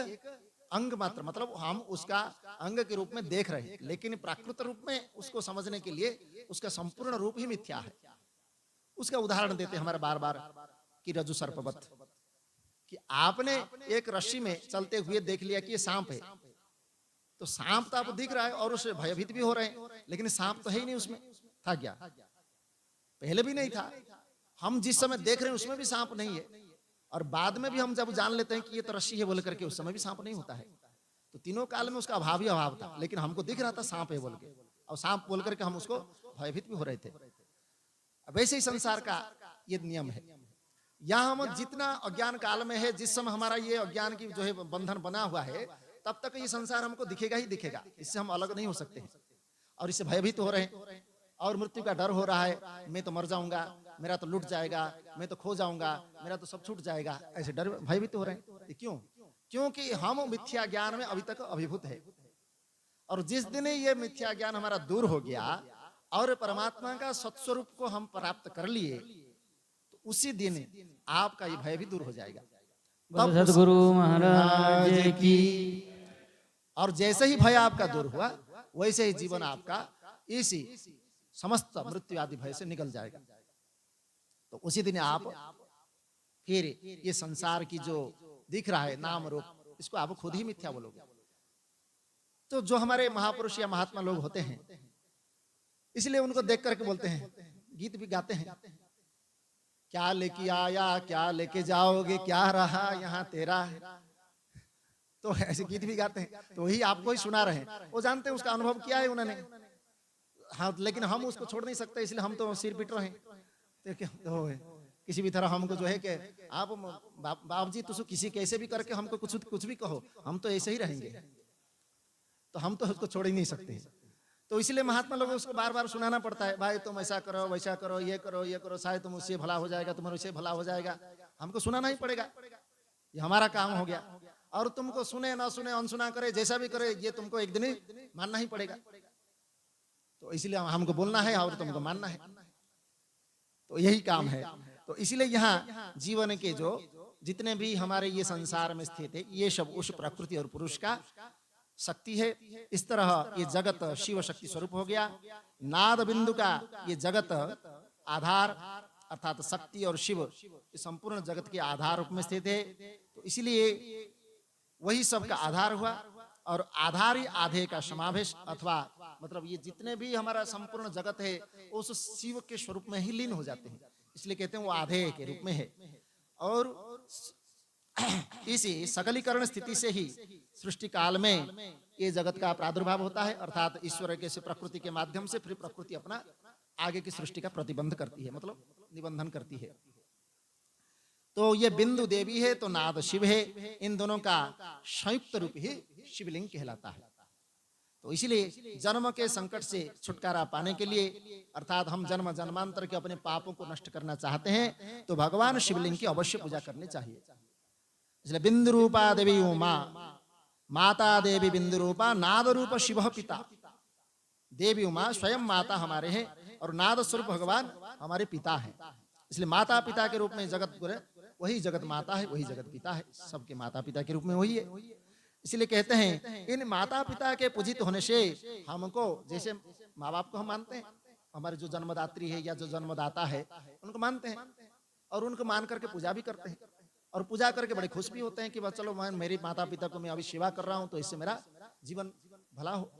अंग मात्र, मतलब हम उसका अंग के रूप में देख रहे हैं। लेकिन प्राकृत रूप में उसको समझने के लिए उसका संपूर्ण रूप ही मिथ्या है। उसका उदाहरण देते हैं हमारे बार बार कि रज्जु सर्पवत, कि आपने एक रस्सी में चलते हुए देख लिया कि ये सांप है, तो सांप तो आपको दिख रहा है और उससे भयभीत भी हो रहे हैं, लेकिन सांप तो है ही नहीं उसमें। था क्या? पहले भी नहीं था। हम जिस समय देख रहे हैं उसमें भी सांप नहीं है, और बाद में भी हम जब जान लेते हैं कि ये तो रस्सी है बोल करके, उस समय भी सांप नहीं होता है। तो तीनों काल में उसका अभाव ही अभाव था, लेकिन हमको दिख रहा था सांप है बोल के, और सांप बोल करके हम उसको भयभीत भी हो रहे थे। वैसे ही संसार का ये नियम है। यहाँ हम जितना अज्ञान काल में है, जिस समय हमारा ये अज्ञान की जो है बंधन बना हुआ है, तब तक ये संसार हमको दिखेगा ही दिखेगा। इससे हम अलग नहीं हो सकते हैं, और इससे भयभीत हो रहे हैं, और मृत्यु का डर हो रहा है। मैं तो मर जाऊंगा, मेरा तो लूट जाएगा, मैं तो खो जाऊंगा, मेरा तो सब छूट जाएगा, ऐसे डर भयभीत हो रहे हैं। क्यों? क्योंकि हम मिथ्या ज्ञान में अभी तक अभिभूत है। और जिस दिन ये मिथ्या ज्ञान हमारा दूर हो गया और परमात्मा का सत्स्वरूप को हम प्राप्त कर लिए, तो उसी दिन आपका ये भय भी दूर हो जाएगा। सद्गुरु महाराज की। और जैसे ही भय आपका दूर हुआ, वैसे ही जीवन आपका इसी समस्त मृत्यु आदि भय से निकल जाएगा। तो उसी दिन आप फिर ये संसार की जो दिख रहा है नाम रूप, इसको आप खुद ही मिथ्या बोलोगे। तो जो हमारे महापुरुष या महात्मा लोग होते हैं, इसलिए उनको देख करके बोलते हैं, गीत भी गाते हैं, क्या लेके आया क्या लेके जाओगे, क्या रहा यहाँ तेरा। तो ऐसे गीत भी गाते हैं, तो वही आपको ही सुना रहे हैं, वो जानते हैं उसका अनुभव किया है उन्होंने। हाँ, लेकिन हम उसको छोड़ नहीं सकते, इसलिए हम तो सिर पिट रहे हैं। तो क्या हो है, किसी भी तरह हमको जो है कि आप बाप जी तुम किसी कैसे भी करके हमको कुछ कुछ भी कहो, हम तो ऐसे ही रहेंगे, तो हम तो उसको छोड़ ही नहीं सकते। तो इसलिए महात्मा लोगों को उसको बार बार सुनाना पड़ता है, भाई तुम ऐसा करो वैसा करो, ये करो ये करो, शायद तुम उससे भला हो जाएगा, तुम्हारे उससे भला हो जाएगा, हमको सुनाना ही पड़ेगा, ये हमारा काम हो गया। और तुमको सुने ना सुने, अनसुना करे, जैसा भी करे, ये तुमको एक दिन ही मानना ही पड़ेगा। तो इसलिए हमको बोलना है और तुमको मानना है, तो यही काम है। तो इसलिए यहाँ जीवन के जो जितने भी हमारे ये संसार में स्थित है, ये सब उस प्रकृति और पुरुष का शक्ति है। इस तरह ये जगत शिव शक्ति स्वरूप हो गया। नाद बिंदु का ये जगत आधार अर्थात शक्ति और शिव इस संपूर्ण जगत के आधार रूप में स्थित है। तो इसलिए वही सबका आधार हुआ, और आधार ही आधे का समावेश, अथवा मतलब ये जितने भी हमारा संपूर्ण जगत है उस शिव के स्वरूप में ही लीन हो जाते हैं, इसलिए कहते हैं वो आधे के रूप में है। और इसी सकलीकरण स्थिति से ही सृष्टि काल में ये जगत का प्रादुर्भाव होता है, अर्थात ईश्वर के से प्रकृति के माध्यम से फिर प्रकृति अपना आगे की सृष्टि का प्रतिबंध करती है, मतलब निबंधन करती है। तो ये बिंदु देवी है तो नाद शिव है, इन दोनों का संयुक्त रूप ही शिवलिंग कहलाता है। तो इसलिए जन्म के संकट से छुटकारा पाने के लिए, अर्थात हम जन्म जन्मांतर के अपने पापों को नष्ट करना चाहते हैं, तो भगवान शिवलिंग की अवश्य पूजा करनी चाहिए। इसलिए बिंदु रूपा देवी उमा, माता देवी बिंदु रूपा, नाद रूप शिव पिता। देवी उमा स्वयं माता हमारे हैं और नाद स्वरूप भगवान हमारे पिता हैं। इसलिए माता पिता के रूप में जगत वही जगत माता है, वही जगत पिता है, सबके माता पिता के रूप में वही है। इसलिए कहते हैं इन माता पिता के पूजित होने से हमको, जैसे माँ बाप को हम मानते हैं, हमारे जो जन्मदात्री है या जो जन्मदाता है उनको मानते हैं, और उनको मान करके पूजा भी करते हैं, और पूजा करके बड़े खुश भी होते हैं कि बस चलो मैं मेरे माता पिता को मैं अभी सेवा कर रहा हूँ तो इससे मेरा जीवन भला हो।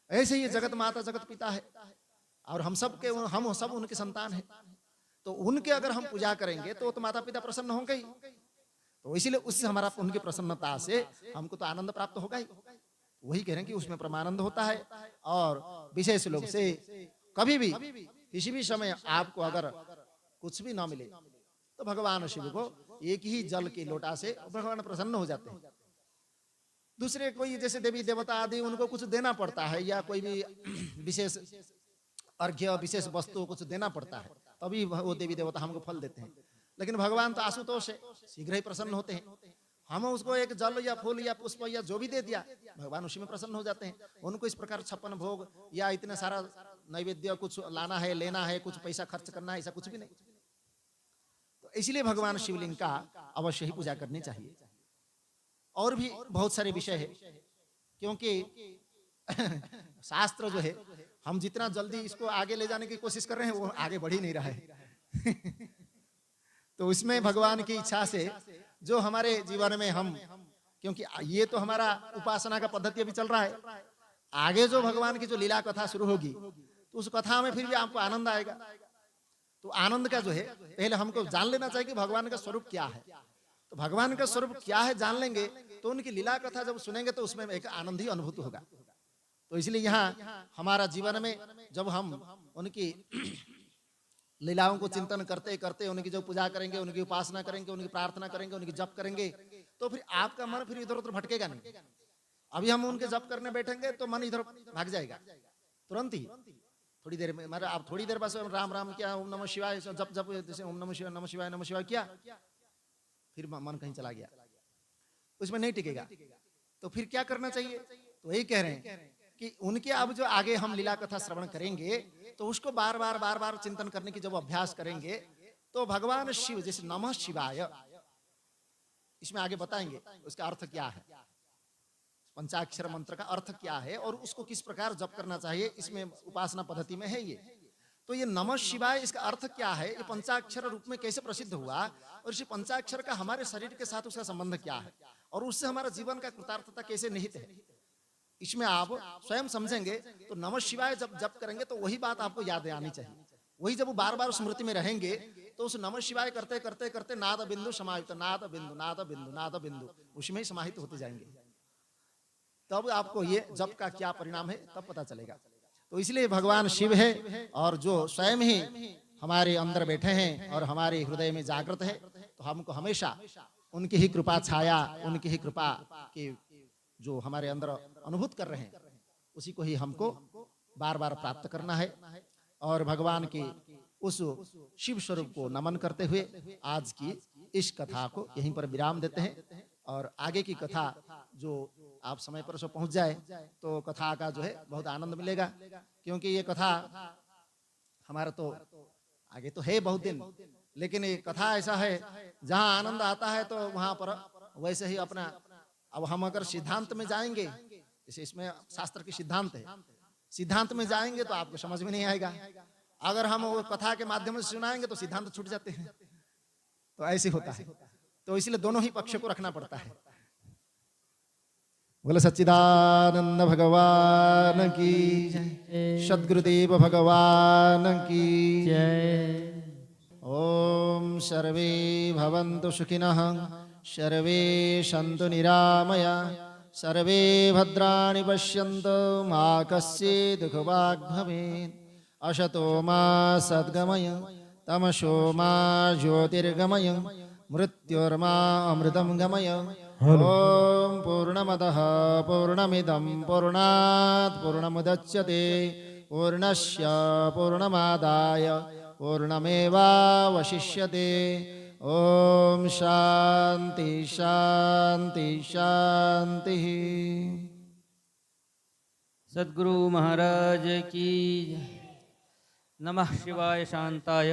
ऐसे ही जगत माता जगत पिता है, और हम सब उनके संतान है, तो उनके अगर हम पूजा करेंगे तो माता पिता प्रसन्न होंगे ही। तो इसीलिए उससे हमारा उनकी प्रसन्नता से हमको तो आनंद प्राप्त होगा ही। वही कह रहे हैं कि उसमें परमानंद होता है। और विशेष रूप से कभी भी किसी भी समय आपको अगर कुछ भी ना मिले तो भगवान शिव को एक ही जल के लोटा से भगवान प्रसन्न हो जाते हैं। दूसरे कोई जैसे देवी देवता आदि उनको कुछ देना पड़ता है, या कोई भी विशेष अर्घ्य विशेष वस्तु कुछ देना पड़ता है, तभी वो देवी देवता हमको फल देते हैं। लेकिन भगवान तो आशुतोष है, शीघ्र ही प्रसन्न होते हैं। हम उसको एक जल या फूल या पुष्प या जो भी दे दिया, भगवान उसी में प्रसन्न हो जाते हैं। उनको इस प्रकार 56 भोग या इतना सारा नैवेद्य कुछ लाना है, लेना है, कुछ पैसा खर्च करना है, ऐसा कुछ भी नहीं। तो इसलिए भगवान शिवलिंग का अवश्य ही पूजा करनी चाहिए। और भी बहुत सारे विषय है, क्योंकि शास्त्र जो है हम जितना जल्दी इसको आगे ले जाने की कोशिश कर रहे हैं वो आगे बढ़ ही नहीं रहा है। तो इसमें भगवान की इच्छा से जो हमारे जीवन में हम, क्योंकि ये तो हमारा उपासना का पद्धति अभी चल रहा है, आगे जो भगवान की जो लीला कथा शुरू होगी तो उस कथा में फिर भी आपको आनंद आएगा। तो आनंद का जो है पहले हमको जान लेना चाहिए कि भगवान का स्वरूप क्या है। तो भगवान का स्वरूप क्या है जान लेंगे तो उनकी लीला कथा जब सुनेंगे तो उसमें एक आनंद ही अनुभूत होगा। तो इसलिए यहाँ हमारा जीवन में जब हम उनकी लीलाओं को चिंतन करते करते उनकी जो पूजा करेंगे, उनकी उपासना करेंगे, उनकी प्रार्थना करेंगे, उनकी जप करेंगे, तो फिर आपका मन फिर इधर उधर भटकेगा नहीं। अभी हम उनके जप करने बैठेंगे तो मन इधर भाग जाएगा तुरंत ही। थोड़ी देर में मतलब आप थोड़ी देर बस राम राम किया, ओम नमः शिवाय जप जप, जैसे ओम नमः शिवाय नमः शिवाय किया, फिर मन कहीं चला गया, उसमें नहीं टिकेगा। तो फिर क्या करना चाहिए? तो यही कह रहे हैं कि उनके अब जो आगे हम लीला कथा श्रवण करेंगे तो उसको बार बार चिंतन करने की जब अभ्यास करेंगे तो भगवान शिव जैसे नमः शिवाय, इसमें आगे बताएंगे उसका अर्थ क्या है, पंचाक्षर मंत्र का अर्थ क्या है और उसको किस प्रकार जप करना चाहिए, इसमें उपासना पद्धति में है ये। तो ये नमः शिवाय इसका अर्थ क्या है, ये पंचाक्षर रूप में कैसे प्रसिद्ध हुआ और इसी पंचाक्षर का हमारे शरीर के साथ उसका संबंध क्या है और उससे हमारा जीवन का कृतार्थता कैसे निहित है, इसमें आप स्वयं समझेंगे। तो नमः शिवाय जब जप करेंगे तो वही बात आपको याद आनी चाहिए वही जब वो बार बार स्मृति में रहेंगे तो उस नमः शिवाय करते करते करते नाद बिंदु समाहित, नाद बिंदु नाद बिंदु नाद बिंदु, उसमें ही समाहित होते जाएंगे। तब आपको ये जप का क्या परिणाम है तब पता चलेगा। तो इसलिए भगवान शिव है और जो स्वयं ही हमारे अंदर बैठे हैं और हमारे हृदय में जागृत है, तो हमको हमेशा उनकी ही कृपा छाया, उनकी ही कृपा की जो हमारे अंदर अनुभूत कर रहे हैं, उसी को ही हमको बार बार प्राप्त करना है। और भगवान के उस शिव स्वरूप को नमन करते हुए आज की इस कथा को यहीं पर विराम देते हैं। और आगे की कथा जो आप समय पर पहुंच जाए तो कथा का जो है बहुत आनंद मिलेगा, क्योंकि ये कथा हमारा तो आगे तो है बहुत दिन, लेकिन ये कथा ऐसा है जहां आनंद आता है तो वहां पर वैसे ही अपना, अब हम अगर सिद्धांत में जाएंगे, जैसे इसमें शास्त्र की सिद्धांत है, सिद्धांत में जाएंगे तो आपको समझ में नहीं आएगा। अगर हम वो कथा के माध्यम से सुनाएंगे तो सिद्धांत छूट जाते हैं। तो ऐसे होता है, तो इसलिए दोनों ही पक्ष को रखना पड़ता है। बोले सच्चिदानंद भगवान की जय, सद्गुरुदेव भगवान की जय। ओम सर्वे भवन्तु सुखिनः, सर्वे सन्तु निरामया, सर्वे भद्राणि पश्यन्तु मा कश्चित् दुःखभाग् भवेत्। असतो मा सद्गमय, तमसो मा ज्योतिर्गमय, मृत्योर्मा अमृतं गमय। ओम पूर्णमदः पूर्णमिदं पूर्णात् पूर्णमुदच्यते, पूर्णस्य पूर्णमादाय पूर्णमेवावशिष्यते। ओम शांति शांति शांति। सद्गुरु महाराज की जय। नमः शिवाय शांताय।